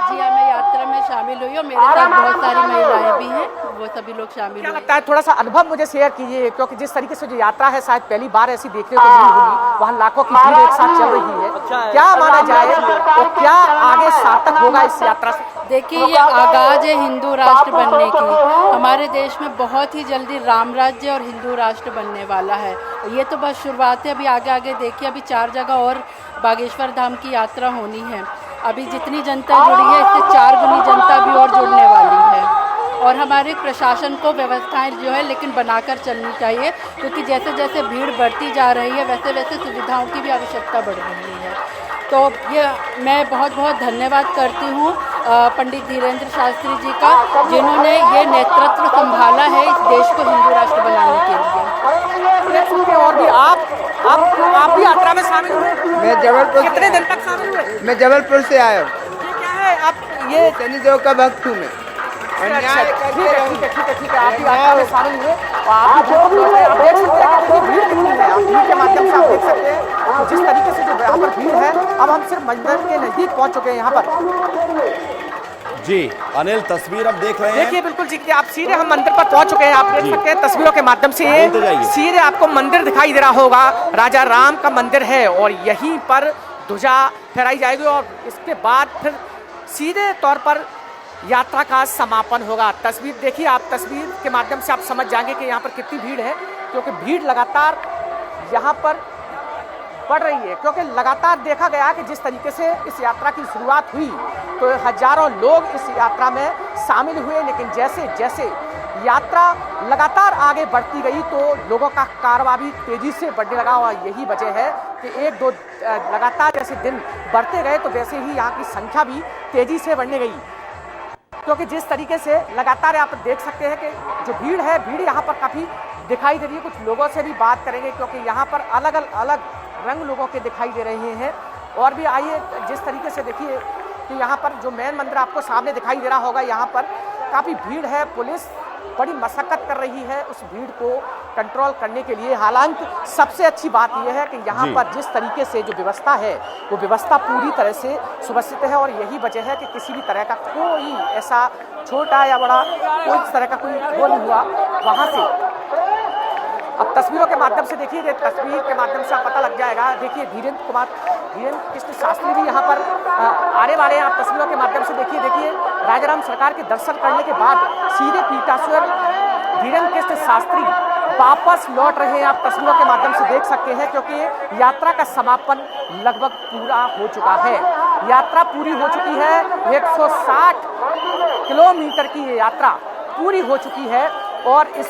जी हाँ, मैं यात्रा में शामिल हुई और मेरे साथ बहुत सारी महिलाएं भी हैं, वो सभी लोग शामिल क्या हुए। लगता है, थोड़ा सा अनुभव मुझे शेयर कीजिए, क्योंकि जिस तरीके से जो यात्रा है शायद पहली बार ऐसी देखने को मिली होगी। वहाँ लाखों की भीड़ एक साथ चल रही है, क्या माना जाए और क्या आगे सार्थक होगा इस यात्रा से? देखिए, ये आगाज है हिंदू राष्ट्र बनने की। हमारे देश में बहुत ही जल्दी राम राज्य और हिंदू राष्ट्र बनने वाला है। ये तो बस शुरुआत है, अभी आगे आगे देखिए, अभी 4 जगह और बागेश्वर धाम की यात्रा होनी है। अभी जितनी जनता जुड़ी है, इससे 4 गुनी जनता भी और जुड़ने वाली है। और हमारे प्रशासन को व्यवस्थाएं जो है लेकिन बनाकर चलनी चाहिए, क्योंकि जैसे जैसे भीड़ बढ़ती जा रही है वैसे वैसे सुविधाओं की भी आवश्यकता बढ़ रही है। तो ये मैं बहुत बहुत धन्यवाद करती हूँ पंडित धीरेन्द्र शास्त्री जी का, जिन्होंने ये नेतृत्व संभाला है इस देश को हिंदू राष्ट्र बनाने के लिए। और भी आप भी यात्रा में शामिल हुए? मैं जबलपुर। कितने दिन तक शामिल हुए? मैं जबलपुर से आया हूँ। ये क्या है, आप ये शनिदेव का भक्त हूँ मैं। ठीक है, आप भी यात्रा में शामिल हुए और आप भी आप देख सकते हैं कि भीड़ कितनी है। आप भीड़ के माध्यम से आप देख सकते हैं जिस तरीके से जो यहाँ पर भीड़ है। अब हम सिर्फ मंदिर के नजदीक पहुँच चुके हैं यहाँ पर। जी अनिल, तस्वीर अब देख रहे हैं। देखिए, बिल्कुल जी, कि आप सीधे हम मंदिर पर पहुंच चुके हैं। आप देख सकते हैं तस्वीरों के माध्यम से ये सीधे आपको मंदिर दिखाई दे रहा होगा। राजा राम का मंदिर है और यहीं पर ध्वजा फहराई जाएगी और इसके बाद फिर सीधे तौर पर यात्रा का समापन होगा। तस्वीर देखिए, आप तस्वीर के माध्यम से आप समझ जाएंगे कि यहाँ पर कितनी भीड़ है, क्योंकि भीड़ लगातार यहाँ पर बढ़ रही है। क्योंकि लगातार देखा गया कि जिस तरीके से इस यात्रा की शुरुआत हुई तो हजारों लोग इस यात्रा में शामिल हुए, लेकिन जैसे जैसे यात्रा लगातार आगे बढ़ती गई तो लोगों का कारवां भी तेजी से बढ़ने लगा। और यही वजह है कि 1-2 लगातार जैसे दिन बढ़ते गए तो वैसे ही यहाँ की संख्या भी तेजी से बढ़ने गई। क्योंकि जिस तरीके से लगातार आप देख सकते हैं कि जो भीड़ है, भीड़ यहाँ पर काफ़ी दिखाई दे रही है। कुछ लोगों से भी बात करेंगे, क्योंकि यहाँ पर अलग अलग रंग लोगों के दिखाई दे रहे हैं। और भी आइए, जिस तरीके से देखिए कि यहाँ पर जो मेन मंदिर आपको सामने दिखाई दे रहा होगा, यहाँ पर काफ़ी भीड़ है। पुलिस बड़ी मशक्कत कर रही है उस भीड़ को कंट्रोल करने के लिए। हालांकि सबसे अच्छी बात यह है कि यहाँ पर जिस तरीके से जो व्यवस्था है वो व्यवस्था पूरी तरह से सुव्यवस्थित है और यही वजह है कि किसी भी तरह का कोई ऐसा छोटा या बड़ा कोई तरह का कोई वो नहीं हुआ वहाँ से। अब तस्वीरों के माध्यम से देखिए, तस्वीर के माध्यम से आप पता लग जाएगा। देखिए, धीरेन्द्र कृष्ण शास्त्री भी यहाँ पर आने वाले हैं। आप तस्वीरों के माध्यम से देखिए राजाराम सरकार के दर्शन करने के बाद सीधे पीठासीन धीरेन्द्र कृष्ण शास्त्री वापस लौट रहे हैं। आप तस्वीरों के माध्यम से देख सकते हैं, क्योंकि यात्रा का समापन लगभग पूरा हो चुका है। यात्रा पूरी हो चुकी है। 160 किलोमीटर की ये यात्रा पूरी हो चुकी है और इस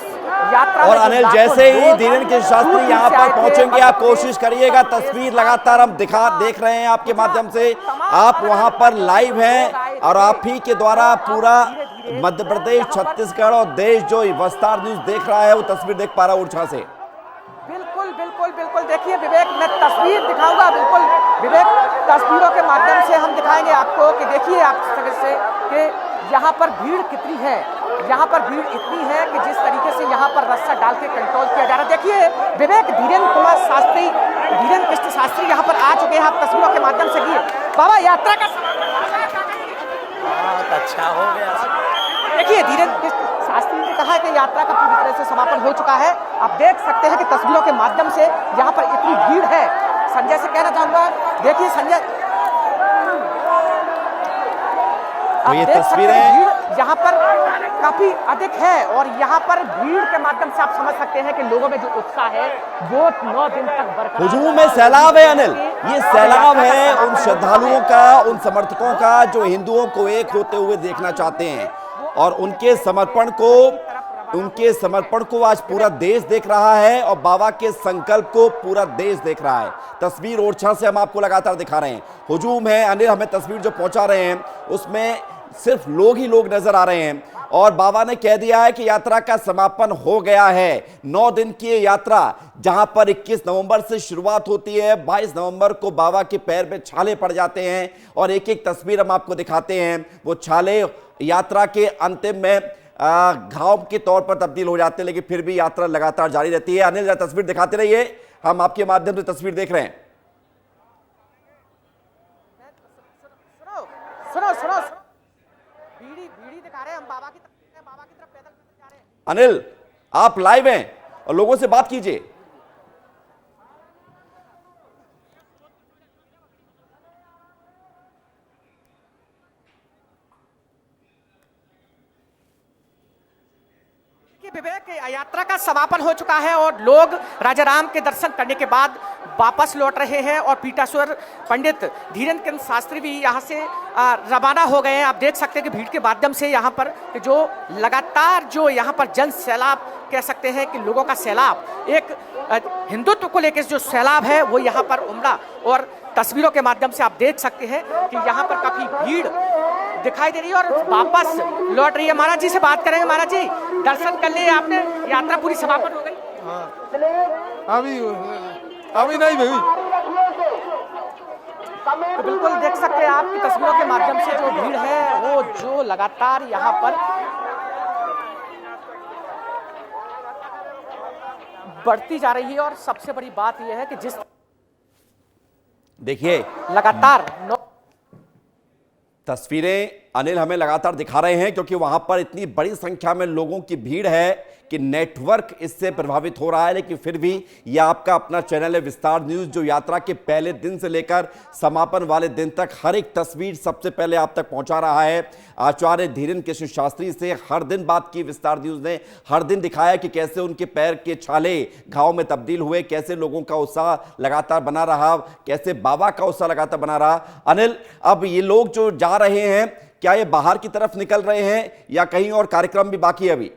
यात्रा और अनिल, जैसे ही धीरेन्द्र कृष्ण शास्त्री यहाँ पर पहुंचेंगे आप कोशिश करिएगा। तस्वीर लगातार हम देख रहे हैं आपके माध्यम से। आप वहां पर लाइव हैं और आप ही के द्वारा पूरा मध्य प्रदेश, छत्तीसगढ़ और देश जो विस्तार न्यूज देख रहा है वो तस्वीर देख पा रहा है ओरछा से। बिल्कुल बिल्कुल बिल्कुल। देखिए विवेक, मैं तस्वीर दिखाऊंगा। बिल्कुल विवेक, तस्वीरों के माध्यम से हम दिखाएंगे आपको कि देखिए आप से कि यहाँ पर भीड़ कितनी है। यहाँ पर भीड़ इतनी है कि जिस तरीके से यहाँ पर रस्सा डाल के कंट्रोल किया जा रहा है। देखिए विवेक, धीरेन्द्र कृष्ण शास्त्री यहाँ पर आ चुके हैं। आप तस्वीरों के माध्यम से बाबा यात्रा का बहुत अच्छा हो गया। देखिए, धीरेन्द्र कृष्ण शास्त्री ने कहा है कि यात्रा का पूरी तरह से समापन हो चुका है। आप देख सकते हैं कि तस्वीरों के माध्यम से यहाँ पर इतनी भीड़ है। संजय से कहना चाहूंगा, देखिए संजय, तो ये तस्वीरें यहाँ पर काफी अधिक है और यहाँ पर भीड़ के माध्यम से आप समझ सकते हैं कि लोगों में जो उत्साह है वो 9 दिन तक बरकरार। हुजूम में सैलाब है अनिल, ये सैलाब है उन श्रद्धालुओं का, उन समर्थकों का जो हिंदुओं को एक होते हुए देखना चाहते हैं और उनके समर्पण को आज पूरा देश देख रहा है और बाबा के संकल्प को पूरा देश देख रहा है। तस्वीर ओरछा से हम आपको लगातार दिखा रहे हैं। हुजूम है अनिल, हमें तस्वीर जो पहुंचा रहे हैं उसमें सिर्फ लोग ही लोग नजर आ रहे हैं। और बाबा ने कह दिया है कि यात्रा का समापन हो गया है। 9 दिन की ये यात्रा जहां पर 21 नवंबर से शुरुआत होती है, 22 नवंबर को बाबा के पैर में छाले पड़ जाते हैं और एक एक तस्वीर हम आपको दिखाते हैं। वो छाले यात्रा के अंतिम में घाव के तौर पर तब्दील हो जाते हैं, लेकिन फिर भी यात्रा लगातार जारी रहती है। अनिल तस्वीर दिखाते रहिए, हम आपके माध्यम से तस्वीर देख रहे हैं। सुनो सुनो बीड़ी दिखा रहे हैं हम, बाबा की तरफ पैदल जा रहे हैं। अनिल, आप लाइव हैं और लोगों से बात कीजिए। विवेक, यात्रा का समापन हो चुका है और लोग राजा राम के दर्शन करने के बाद वापस लौट रहे हैं और पीठाश्वर पंडित धीरेन्द्र शास्त्री भी यहाँ से रवाना हो गए हैं। आप देख सकते हैं कि भीड़ के माध्यम से यहाँ पर जो लगातार जो यहाँ पर जन सैलाब कह सकते हैं कि लोगों का सैलाब, एक हिंदुत्व को लेकर जो सैलाब है वो यहाँ पर उमड़ा और तस्वीरों के माध्यम से आप देख सकते हैं कि यहाँ पर काफी भीड़ दिखाई दे रही है और वापस लौट रही है। महाराज जी से बात करेंगे। महाराज जी, दर्शन कर लिए आपने, यात्रा पूरी समापन हो गई? अभी नहीं भाई। तो बिल्कुल देख सकते हैं आपकी तस्वीरों के माध्यम से जो भीड़ है वो जो लगातार यहाँ पर बढ़ती जा रही है और सबसे बड़ी बात यह है कि जिस देखिए लगातार तस्वीरें अनिल हमें लगातार दिखा रहे हैं, क्योंकि वहां पर इतनी बड़ी संख्या में लोगों की भीड़ है कि नेटवर्क इससे प्रभावित हो रहा है। लेकिन फिर भी यह आपका अपना चैनल है विस्तार न्यूज, जो यात्रा के पहले दिन से लेकर समापन वाले दिन तक हर एक तस्वीर सबसे पहले आप तक पहुंचा रहा है। आचार्य धीरेन्द्र कृष्ण शास्त्री से हर दिन बात की विस्तार न्यूज ने, हर दिन दिखाया कि कैसे उनके पैर के छाले घाव में तब्दील हुए, कैसे लोगों का उत्साह लगातार बना रहा, कैसे बाबा का उत्साह लगातार बना रहा। अनिल, अब ये लोग जो जा रहे हैं, क्या ये बाहर की तरफ निकल रहे हैं या कहीं और कार्यक्रम भी बाकी है अभी?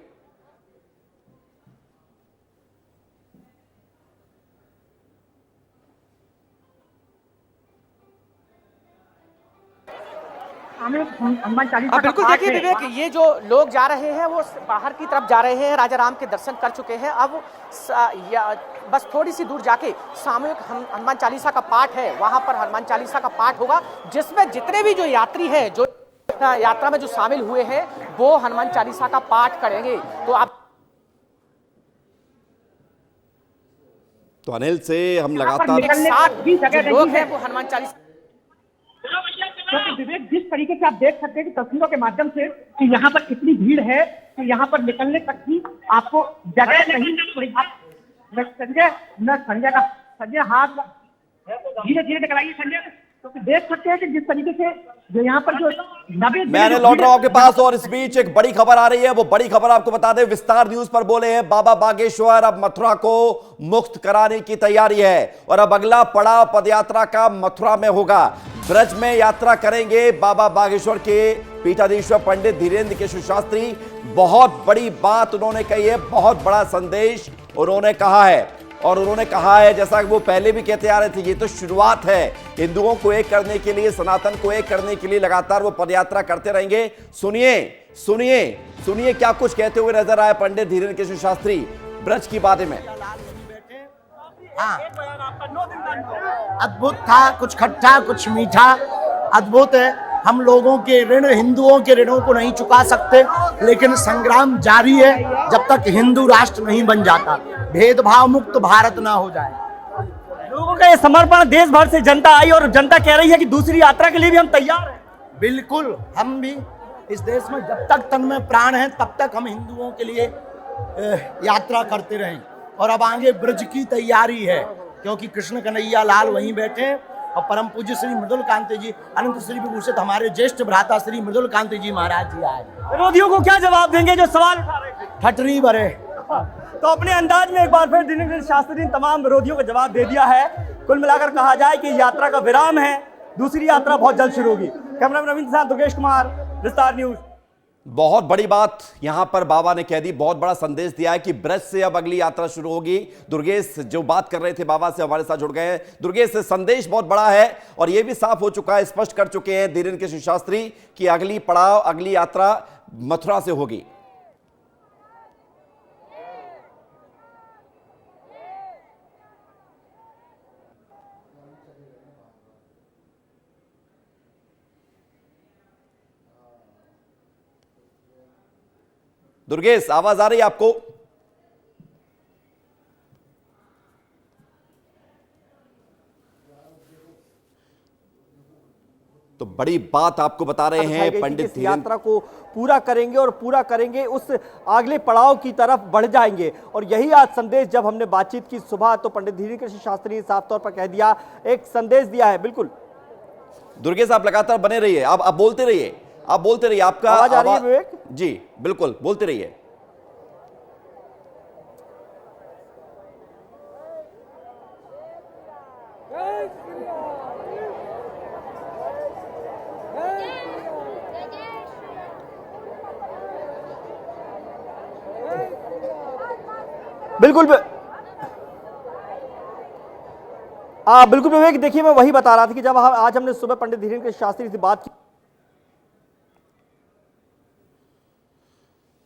बिल्कुल देखिए विवेक, ये जो लोग जा रहे हैं वो बाहर की तरफ जा रहे हैं, राजा राम के दर्शन कर चुके हैं। अब बस थोड़ी सी दूर जाके सामूहिक हनुमान चालीसा का पाठ है, वहां पर हनुमान चालीसा का पाठ होगा, जिसमें जितने भी जो यात्री हैं, जो यात्रा में जो शामिल हुए हैं, वो हनुमान चालीसा का पाठ करेंगे। तो आप तो अनिल से हम लगातार लोग हैं वो हनुमान चालीसा। विवेक, जिस तरीके से आप देख सकते हैं कि तस्वीरों के माध्यम से कि यहाँ पर इतनी भीड़ है कि यहाँ पर निकलने तक की आपको जगह नहीं। संजय हाथ धीरे धीरे निकलाइए संजय। तो देख सकते हैं कि जिस तरीके से जो यहाँ पर जो मैं लौट रहा हूं आपके पास, और इस बीच एक बड़ी खबर आ रही है। वो बड़ी खबर आपको बता दें, विस्तार न्यूज पर बोले हैं बाबा बागेश्वर अब मथुरा को मुक्त कराने की तैयारी है और अब अगला पड़ाव पदयात्रा का मथुरा में होगा। ब्रज में यात्रा करेंगे बाबा बागेश्वर के पीठाधीश्वर पंडित धीरेन्द्र कृष्ण शास्त्री। बहुत बड़ी बात उन्होंने कही है, बहुत बड़ा संदेश उन्होंने कहा है। और उन्होंने कहा है, जैसा कि वो पहले भी कहते आ रहे थे, ये तो शुरुआत है। हिंदुओं को एक करने के लिए, सनातन को एक करने के लिए लगातार वो पदयात्रा करते रहेंगे। सुनिए सुनिए सुनिए क्या कुछ कहते हुए नजर आए पंडित धीरेन्द्र कृष्ण शास्त्री ब्रज की बातें में। हाँ, अद्भुत था, कुछ खट्टा कुछ मीठा, अद्भुत है। हम लोगों के ऋण, हिंदुओं के ऋणों को नहीं चुका सकते, लेकिन संग्राम जारी है जब तक हिंदू राष्ट्र नहीं बन जाता, भेदभाव मुक्त भारत ना हो जाए। लोगों का ये समर्पण, देश भर से जनता आई और जनता कह रही है कि दूसरी यात्रा के लिए भी हम तैयार हैं। बिल्कुल, हम भी इस देश में जब तक तन में प्राण है तब तक हम हिंदुओं के लिए यात्रा करते रहें। और अब आगे ब्रज की तैयारी है, क्योंकि कृष्ण कन्हैया लाल वहीं बैठे हैं और परम पूज्य श्री मृदुल कांति जी, अनंत श्री विभूषित हमारे ज्येष्ठ भ्राता श्री मृदुल कांति जी महाराज जी आए। विरोधियों को क्या जवाब देंगे जो सवाल उठा रहे थे? ठटरी भरे। तो अपने अंदाज में एक बार फिर धीरेन्द्र कृष्ण शास्त्री ने तमाम विरोधियों का जवाब दे दिया है। कुल मिलाकर कहा जाए कि यात्रा का विराम है, दूसरी यात्रा बहुत जल्द शुरू होगी। कैमरामैन रविंद्र के साथ दुर्गेश कुमार, विस्तार न्यूज। बहुत बड़ी बात यहां पर बाबा ने कह दी, बहुत बड़ा संदेश दिया है कि ब्रज से अब अगली यात्रा शुरू होगी। दुर्गेश जो बात कर रहे थे बाबा से हमारे साथ जुड़ गए हैं। दुर्गेश, संदेश बहुत बड़ा है और यह भी साफ हो चुका है, स्पष्ट कर चुके हैं धीरेन्द्र कृष्ण शास्त्री कि अगली पड़ाव, अगली यात्रा मथुरा से होगी। दुर्गेश, आवाज आ रही है आपको? तो बड़ी बात आपको बता रहे हैं पंडित धीरेन्द्र यात्रा को पूरा करेंगे और पूरा करेंगे, उस अगले पड़ाव की तरफ बढ़ जाएंगे। और यही आज संदेश जब हमने बातचीत की सुबह, तो पंडित धीरेन्द्र कृष्ण शास्त्री ने साफ तौर पर कह दिया, एक संदेश दिया है। बिल्कुल दुर्गेश, आप लगातार बने रहिए, आप बोलते रहिए, आप बोलते रहिए। आपका आवाज आ रही है विवेक? जी बिल्कुल, बोलते रहिए। बिल्कुल बिल्कुल विवेक, देखिए मैं वही बता रहा था कि जब आज हमने सुबह पंडित धीरेन्द्र कृष्ण शास्त्री से बात की।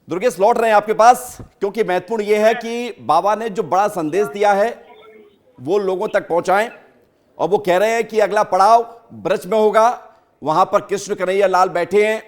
दुर्गेश, लौट रहे हैं आपके पास, क्योंकि महत्वपूर्ण यह है कि बाबा ने जो बड़ा संदेश दिया है वो लोगों तक पहुंचाएं। और वो कह रहे हैं कि अगला पड़ाव ब्रज में होगा, वहां पर कृष्ण कन्हैया लाल बैठे हैं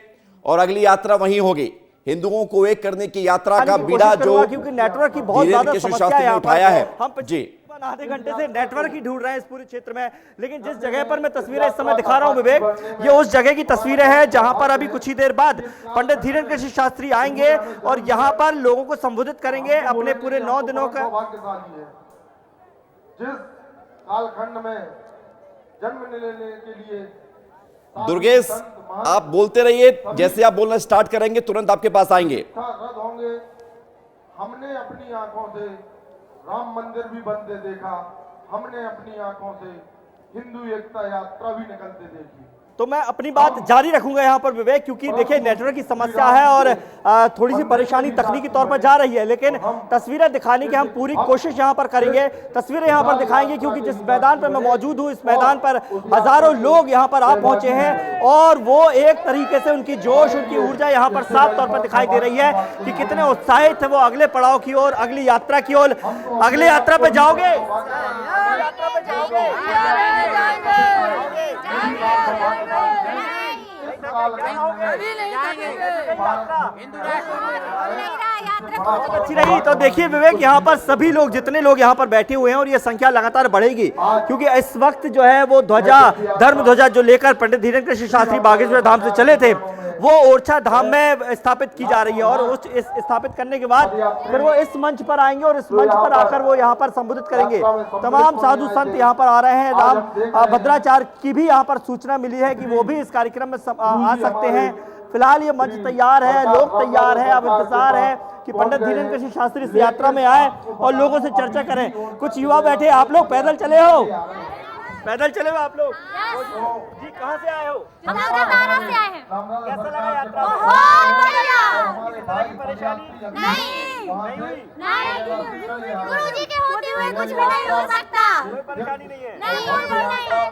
और अगली यात्रा वहीं होगी। हिंदुओं को एक करने की यात्रा का बीड़ा जो क्योंकि नेटवर्क की बहुत ज्यादा समस्या है, उठाया है। हम जी आधे घंटे से नेटवर्क ही ढूंढ रहे हैं इस पूरे क्षेत्र में। लेकिन जिस जगह पर मैं तस्वीरें इस समय दिखा रहा हूं विवेक, ये उस जगह की तस्वीरें हैं जहां पर अभी कुछ ही देर बाद पंडित धीरेन्द्र कृष्ण शास्त्री आएंगे और यहां पर लोगों को संबोधित करेंगे अपने पूरे 9 दिनों का। जिस कालखंड में जन्म लेने के लिए दुर्गेश, आप बोलते रहिए, जैसे आप बोलना स्टार्ट करेंगे तुरंत आपके पास आएंगे। रद्द होंगे। हमने अपनी आंखों से राम मंदिर भी बनते देखा, हमने अपनी आंखों से हिंदू एकता यात्रा भी निकलते देखी। तो मैं अपनी बात जारी रखूंगा यहाँ पर विवेक, क्योंकि देखिए नेटवर्क की समस्या है और थोड़ी सी परेशानी तकनीकी तौर पर जा रही है, लेकिन तस्वीरें दिखाने की हम पूरी कोशिश यहाँ पर करेंगे। तस्वीरें यहाँ पर दिखाएंगे, क्योंकि जिस मैदान पर मैं मौजूद हूँ, इस मैदान पर हजारों लोग यहाँ पर आ पहुंचे हैं और वो एक तरीके से उनकी जोश, उनकी ऊर्जा यहाँ पर साफ तौर पर दिखाई दे रही है कि कितने उत्साहित है वो अगले पड़ाव की ओर, अगली यात्रा की ओर। अगले यात्रा पे जाओगे? अच्छी रही। तो देखिए विवेक, यहाँ पर सभी लोग, जितने लोग यहाँ पर बैठे हुए हैं, और ये संख्या लगातार बढ़ेगी, क्योंकि इस वक्त जो है वो ध्वजा, धर्म ध्वजा जो लेकर पंडित धीरेन्द्र कृष्ण शास्त्री बागेश्वर धाम से चले थे, वो ओरछा धाम में स्थापित की जा रही है। और उस स्थापित करने के बाद फिर वो इस मंच पर आएंगे और इस मंच पर आकर वो यहाँ पर संबोधित करेंगे। तमाम साधु संत यहाँ पर आ रहे हैं। राम भद्राचार्य की भी यहाँ पर सूचना मिली है कि वो भी इस कार्यक्रम में आ सकते हैं। फिलहाल ये मंच तैयार है, लोग तैयार है। अब इंतजार है कि पंडित धीरेन्द्र कृष्ण शास्त्री इस यात्रा में आए और लोगों से चर्चा करें। कुछ युवा बैठे। आप लोग पैदल चले हो? पैदल चले हो आप लोग? जी, कहाँ से आए हो? हम लखनऊ से आए हैं। कैसा लगा यात्रा? बहुत बढ़िया। किसी तरह की परेशानी नहीं हुई। गुरुजी के होते हुए कुछ भी नहीं हो सकता। कोई परेशानी नहीं है? नहीं।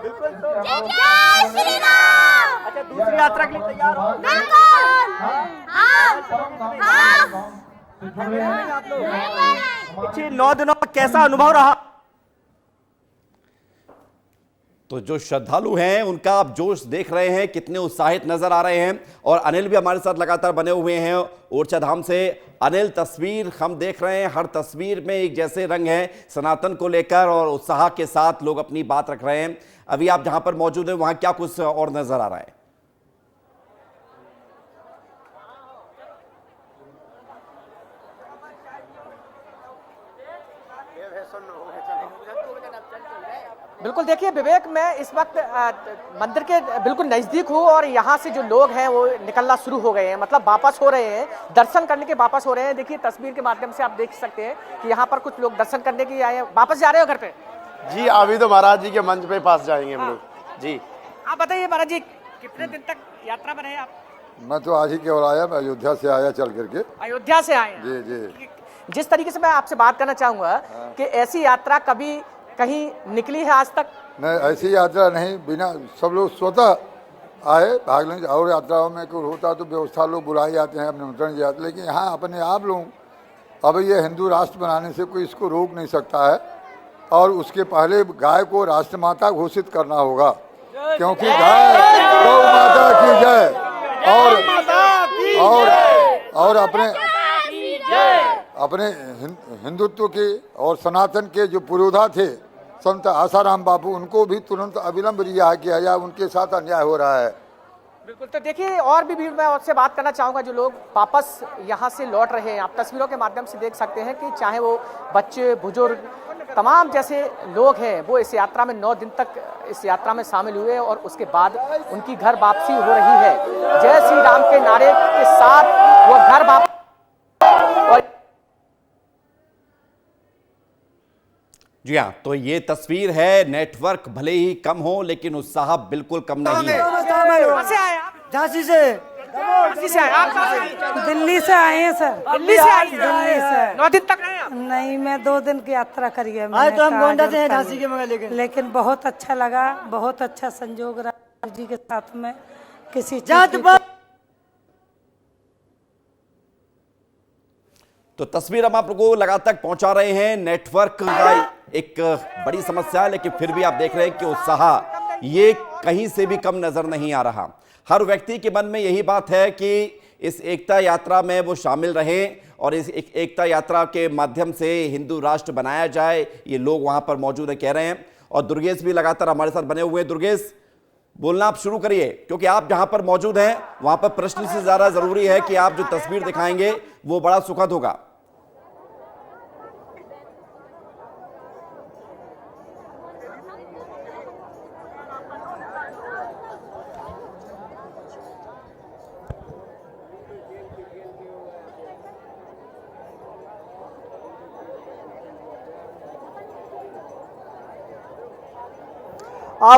बिल्कुल। तो जय श्री राम। अच्छा, दूसरी यात्रा के लिए तैयार हो? बिल्कुल। हाँ। आप लोग पिछले 9 दिनों में कैसा अनुभव रहा? तो जो श्रद्धालु हैं उनका आप जोश देख रहे हैं, कितने उत्साहित नजर आ रहे हैं। और अनिल भी हमारे साथ लगातार बने हुए हैं ओरछा धाम से। अनिल, तस्वीर हम देख रहे हैं, हर तस्वीर में एक जैसे रंग है सनातन को लेकर और उत्साह के साथ लोग अपनी बात रख रहे हैं। अभी आप जहां पर मौजूद हैं वहां क्या कुछ और नजर आ रहा है? बिल्कुल, देखिए विवेक, मैं इस वक्त मंदिर के बिल्कुल नज़दीक हूँ और यहाँ से जो लोग हैं वो निकलना शुरू हो गए हैं, मतलब वापस हो रहे हैं, दर्शन करने के वापस हो रहे हैं। देखिए तस्वीर के माध्यम से आप देख सकते हैं कि यहाँ पर कुछ लोग दर्शन करने के आए हैं। वापस जा रहे हो घर पे? जी, अभी तो महाराज जी के मंच पे पास जाएंगे हम लोग। जी, आप बताइए महाराज जी, कितने दिन तक यात्रा में रहे आप? मैं तो आज ही केवल आया, मैं अयोध्या से आया चल करके। अयोध्या से आए? जी जी। जिस तरीके से मैं आपसे बात करना चाहूँगा कि ऐसी यात्रा कभी कहीं निकली है आज तक? नहीं, ऐसी यात्रा नहीं। बिना सब लोग स्वतः आए भाग लें। और यात्राओं में कुछ होता तो व्यवस्था लोग बुलाए जाते हैं, निमंत्रण दिए जाते हैं, लेकिन यहाँ अपने आप लोग अब ये हिंदू राष्ट्र बनाने से कोई इसको रोक नहीं सकता है। और उसके पहले गाय को राष्ट्रमाता घोषित करना होगा, क्योंकि गाय गौ माता की जय। और अपने हिंदुत्व के और सनातन के जो पुरोधा थे संत आसाराम बापू, उनको भी तुरंत अविलंब रिहा किया जाए, उनके साथ अन्याय हो रहा है। बिल्कुल। तो देखिए और भी भीड़, मैं आपसे बात करना चाहूंगा जो लोग वापस यहाँ से लौट रहे हैं। आप तस्वीरों के माध्यम से देख सकते हैं कि चाहे वो बच्चे, बुजुर्ग, तमाम जैसे लोग हैं वो इस यात्रा में 9 दिन तक इस यात्रा में शामिल हुए और उसके बाद उनकी घर वापसी हो रही है। जय श्री राम के नारे के साथ वो घर वापस। जी हाँ, तो ये तस्वीर है। नेटवर्क भले ही कम हो लेकिन उत्साह बिल्कुल कम नहीं है। झांसी से आए आप? दिल्ली से आए हैं सर। दिल्ली से आए? दिल्ली से 9 दिन तक रहे आप? नहीं, मैं 2 दिन की यात्रा करी है। आज तो हम गोंडा से हैं झांसी के मगर, लेकिन बहुत अच्छा लगा, बहुत अच्छा संजोग रहा जी के साथ में। किसी तो तस्वीर हम आप लोगों को लगातार पहुंचा रहे हैं। नेटवर्क का एक बड़ी समस्या है, लेकिन फिर भी आप देख रहे हैं कि उत्साह ये कहीं से भी कम नजर नहीं आ रहा। हर व्यक्ति के मन में यही बात है कि इस एकता यात्रा में वो शामिल रहें और इस एकता यात्रा के माध्यम से हिंदू राष्ट्र बनाया जाए। ये लोग वहां पर मौजूद है, कह रहे हैं। और दुर्गेश भी लगातार हमारे साथ बने हुए हैं। दुर्गेश, बोलना आप शुरू करिए, क्योंकि आप जहां पर मौजूद हैं वहां पर प्रश्न से ज्यादा जरूरी है कि आप जो तस्वीर दिखाएंगे वो बड़ा सुखद होगा।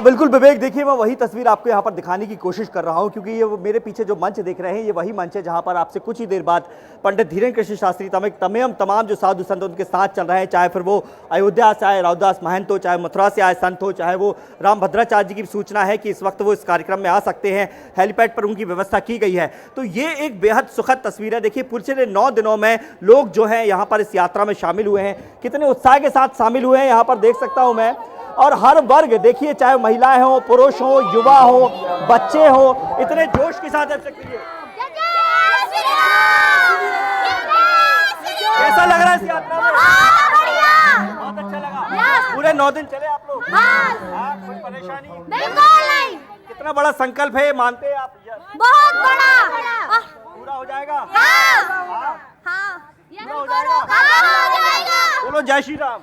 बिल्कुल विवेक, देखिए मैं वही तस्वीर आपको यहाँ पर दिखाने की कोशिश कर रहा हूँ, क्योंकि ये वो मेरे पीछे जो मंच देख रहे हैं ये वही मंच है जहाँ पर आपसे कुछ ही देर बाद पंडित धीरेन्द्र कृष्ण शास्त्री तमाम जो साधु संत उनके साथ चल रहे हैं, चाहे फिर वो अयोध्या से आए रावदास महंत हो, चाहे मथुरा से आए संत हो, चाहे वो राम भद्राचार्य जी की सूचना है कि इस वक्त वो इस कार्यक्रम में आ सकते हैं। हेलीपैड पर उनकी व्यवस्था की गई है। तो ये एक बेहद सुखद तस्वीर है। देखिए पिछले 9 दिनों में लोग जो है यहाँ पर इस यात्रा में शामिल हुए हैं, कितने उत्साह के साथ शामिल हुए हैं यहाँ पर देख सकता हूँ मैं। और हर वर्ग देखिए, चाहे महिलाएं हो, पुरुष हो, युवा हो, बच्चे हो, इतने जोश के साथ कैसा लग रहा है इस यात्रा में? बहुत अच्छा लगा। पूरे 9 दिन चले आप लोग? कोई परेशानी? बिल्कुल नहीं। कितना बड़ा संकल्प है, मानते हैं आप? बहुत बड़ा। पूरा हो जाएगा? हाँ। पूरा हो जाएगा? बोलो जय श्री राम।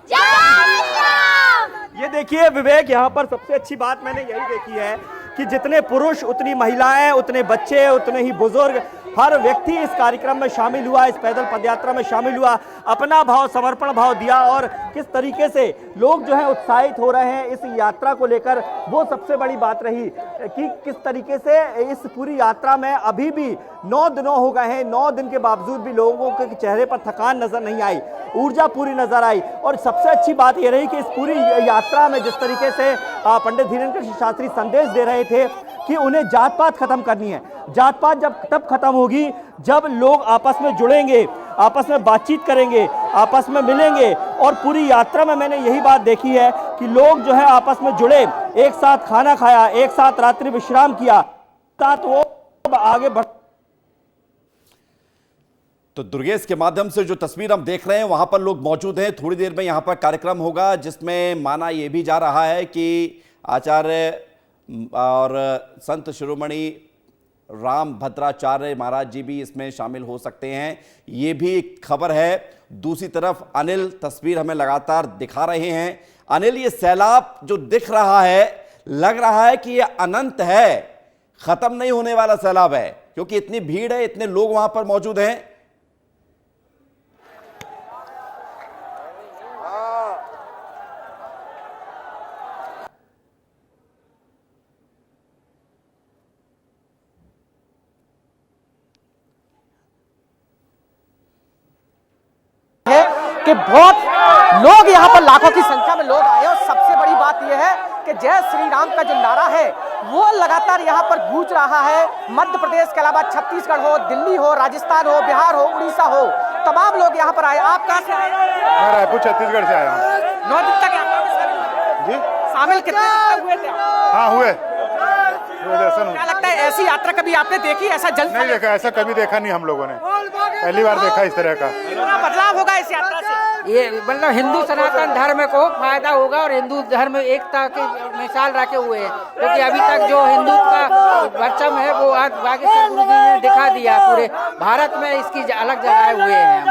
ये देखिए विवेक, यहाँ पर सबसे अच्छी बात मैंने यही देखी है कि जितने पुरुष, उतनी महिलाएं, उतने बच्चे, उतने ही बुजुर्ग, हर व्यक्ति इस कार्यक्रम में शामिल हुआ, इस पैदल पदयात्रा में शामिल हुआ, अपना भाव, समर्पण भाव दिया। और किस तरीके से लोग जो है उत्साहित हो रहे हैं इस यात्रा को लेकर, वो सबसे बड़ी बात रही कि किस तरीके से इस पूरी यात्रा में अभी भी 9 दिनों हो गए हैं, 9 दिन के बावजूद भी लोगों के चेहरे पर थकान नजर नहीं आई, ऊर्जा पूरी नजर आई। और सबसे अच्छी बात यह रही कि इस पूरी यात्रा में जिस तरीके से पंडित धीरेन्द्र कृष्ण शास्त्री संदेश दे रहे थे कि उन्हें जात पात खत्म करनी है। जात पात जब तब खत्म होगी जब लोग आपस में जुड़ेंगे, आपस में बातचीत करेंगे, आपस में मिलेंगे। और पूरी यात्रा में मैंने यही बात देखी है कि लोग जो है आपस में जुड़े, एक साथ खाना खाया, एक साथ रात्रि विश्राम किया, साथ वो आगे बढ़। तो दुर्गेश के माध्यम से जो तस्वीर हम देख रहे हैं वहां पर लोग मौजूद हैं। थोड़ी देर में यहां पर कार्यक्रम होगा जिसमें माना यह भी जा रहा है कि आचार्य और संत शिरोमणि राम भद्राचार्य महाराज जी भी इसमें शामिल हो सकते हैं, ये भी एक खबर है। दूसरी तरफ अनिल तस्वीर हमें लगातार दिखा रहे हैं। अनिल, ये सैलाब जो दिख रहा है, लग रहा है कि ये अनंत है, खत्म नहीं होने वाला सैलाब है, क्योंकि इतनी भीड़ है, इतने लोग वहां पर मौजूद हैं। कि बहुत लोग यहाँ पर लाखों की संख्या में लोग आए और सबसे बड़ी बात यह है कि जय श्री राम का जो नारा है वो लगातार यहाँ पर गूंज रहा है। मध्य प्रदेश के अलावा छत्तीसगढ़ हो, दिल्ली हो, राजस्थान हो, बिहार हो, उड़ीसा हो, तमाम लोग यहाँ पर आए। आप कहाँ से आए? मैं रायपुर छत्तीसगढ़ से आया हूँ। 9 दिन तक यात्रा में शामिल जी शामिल कितने हुए थे? हाँ हुए दर्शन। क्या लगता है ऐसी यात्रा कभी आपने देखी? ऐसा जल नहीं देखा, ऐसा कभी देखा नहीं हम लोगों ने, पहली बार देखा इस तरह का। कितना बदलाव होगा इस यात्रा से? ये मतलब हिंदू सनातन धर्म को फायदा होगा और हिंदू धर्म एकता की मिसाल रखे हुए हैं, क्योंकि अभी तक जो हिंदुत्व का परचम है वो आज बागेश्वर गुरु जी ने दिखा दिया। पूरे भारत में इसकी अलग जगह हुए हैं।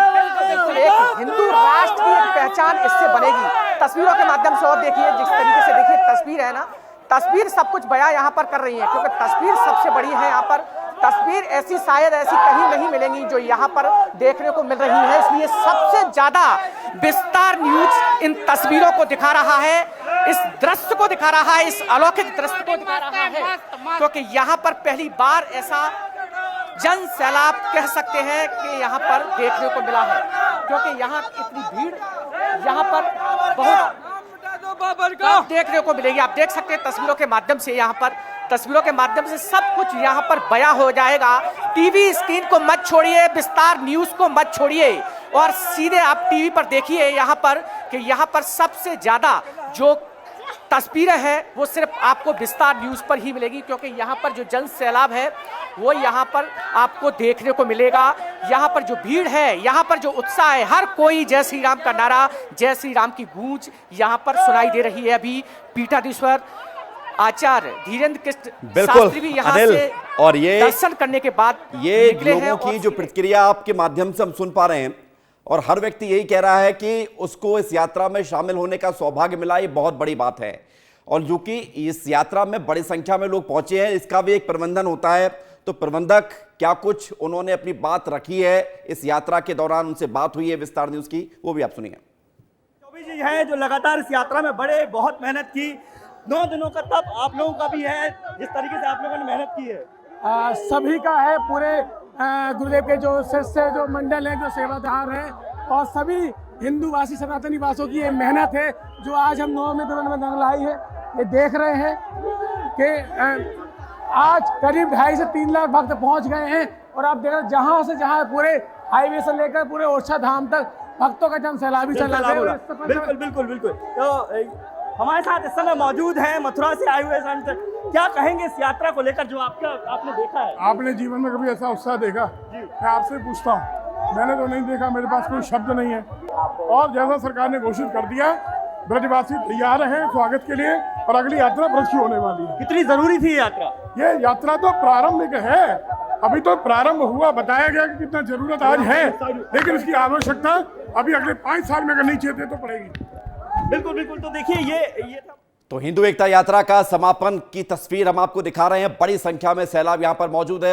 बिल्कुल एक हिंदू राष्ट्र की एक पहचान इससे बनेगी। तस्वीरों के माध्यम से और देखिए, जिस तरीके से देखिए तस्वीर है ना, तस्वीर सब कुछ बयां यहाँ पर कर रही है, क्योंकि तस्वीर सबसे बड़ी है। यहाँ पर तस्वीर ऐसी शायद ऐसी कहीं नहीं मिलेंगी जो यहाँ पर देखने को मिल रही है। इसलिए सबसे ज्यादा विस्तार न्यूज इन तस्वीरों को दिखा रहा है, इस दृश्य को दिखा रहा है, इस अलौकिक दृश्य को दिखा रहा है, क्योंकि यहाँ पर पहली बार ऐसा जन सैलाब कह सकते हैं कि यहाँ पर देखने को मिला है। क्योंकि यहाँ इतनी भीड़ यहाँ पर बहुत देखने को मिलेगी। आप देख सकते हैं तस्वीरों के माध्यम से, यहाँ पर तस्वीरों के माध्यम से सब कुछ यहाँ पर बयां हो जाएगा। टीवी स्क्रीन को मत छोड़िए, विस्तार न्यूज को मत छोड़िए और सीधे आप टीवी पर देखिए यहाँ पर कि यहाँ पर सबसे ज्यादा जो तस्वीरें हैं वो सिर्फ आपको विस्तार न्यूज पर ही मिलेगी, क्योंकि यहाँ पर जो जन सैलाब है वो यहाँ पर आपको देखने को मिलेगा। यहाँ पर जो भीड़ है, यहाँ पर जो उत्साह है, हर कोई जय श्री राम का नारा, जय श्री राम की गूंज यहाँ पर सुनाई दे रही है। अभी पीठाधीश्वर आचार्य धीरेन्द्र कृष्ण शास्त्री भी यहाँ से और ये दर्शन करने के बाद ये लोगों की जो प्रतिक्रिया आपके माध्यम से हम सुन पा रहे हैं, और हर व्यक्ति यही कह रहा है कि उसको इस यात्रा में शामिल होने का सौभाग्य मिला। ये बहुत बड़ी बात है। और जो कि इस यात्रा में बड़ी संख्या में लोग पहुंचे हैं, इसका भी एक प्रबंधन होता है। तो प्रबंधक क्या कुछ उन्होंने अपनी बात रखी है इस यात्रा के दौरान, उनसे बात हुई है विस्तार न्यूज की, वो भी आप सुनिए। चौबे जी हैं जो लगातार इस यात्रा में बड़े, बहुत मेहनत की, 9 दिनों का तप आप लोगों का भी है, जिस तरीके से आप लोगों ने मेहनत की है। सभी का है, पूरे गुरुदेव के जो शिष्य जो मंडल है, जो सेवादार है, और सभी हिंदूवासी सनातनी वासियों की ये मेहनत है जो आज हम 9 में दंगलाई है। ये देख रहे हैं कि आज करीब 2.5 से 3 लाख भक्त पहुंच गए हैं, और आप देख रहे हैं जहाँ से जहाँ पूरे हाईवे से लेकर पूरे ओरछा धाम तक भक्तों का जन सैलाब चल रहा है। बिल्कुल बिल्कुल बिल्कुल। तो हमारे साथ इस समय मौजूद हैं मथुरा से आए हुए सांसद, क्या कहेंगे इस यात्रा को लेकर जो आपने देखा है? आपने जीवन में कभी ऐसा उत्साह देखा? मैं आपसे पूछता हूँ, मैंने तो नहीं देखा, मेरे पास कोई शब्द नहीं है। और जैसा सरकार ने घोषित कर दिया, ब्रजवासी तैयार हैं स्वागत के लिए, और अगली यात्रा ब्रज की होने वाली है। कितनी जरूरी थी यात्रा? ये यात्रा तो प्रारंभिक है, अभी तो प्रारंभ हुआ, बताया गया कि कितना जरूरत आज है, लेकिन इसकी आवश्यकता अभी अगले 5 साल में अगर नहीं चाहते तो पड़ेगी। बिल्कुल बिल्कुल। तो देखिए ये तो हिंदू एकता यात्रा का समापन की तस्वीर हम आपको दिखा रहे हैं। बड़ी संख्या में सैलाब यहां पर मौजूद है।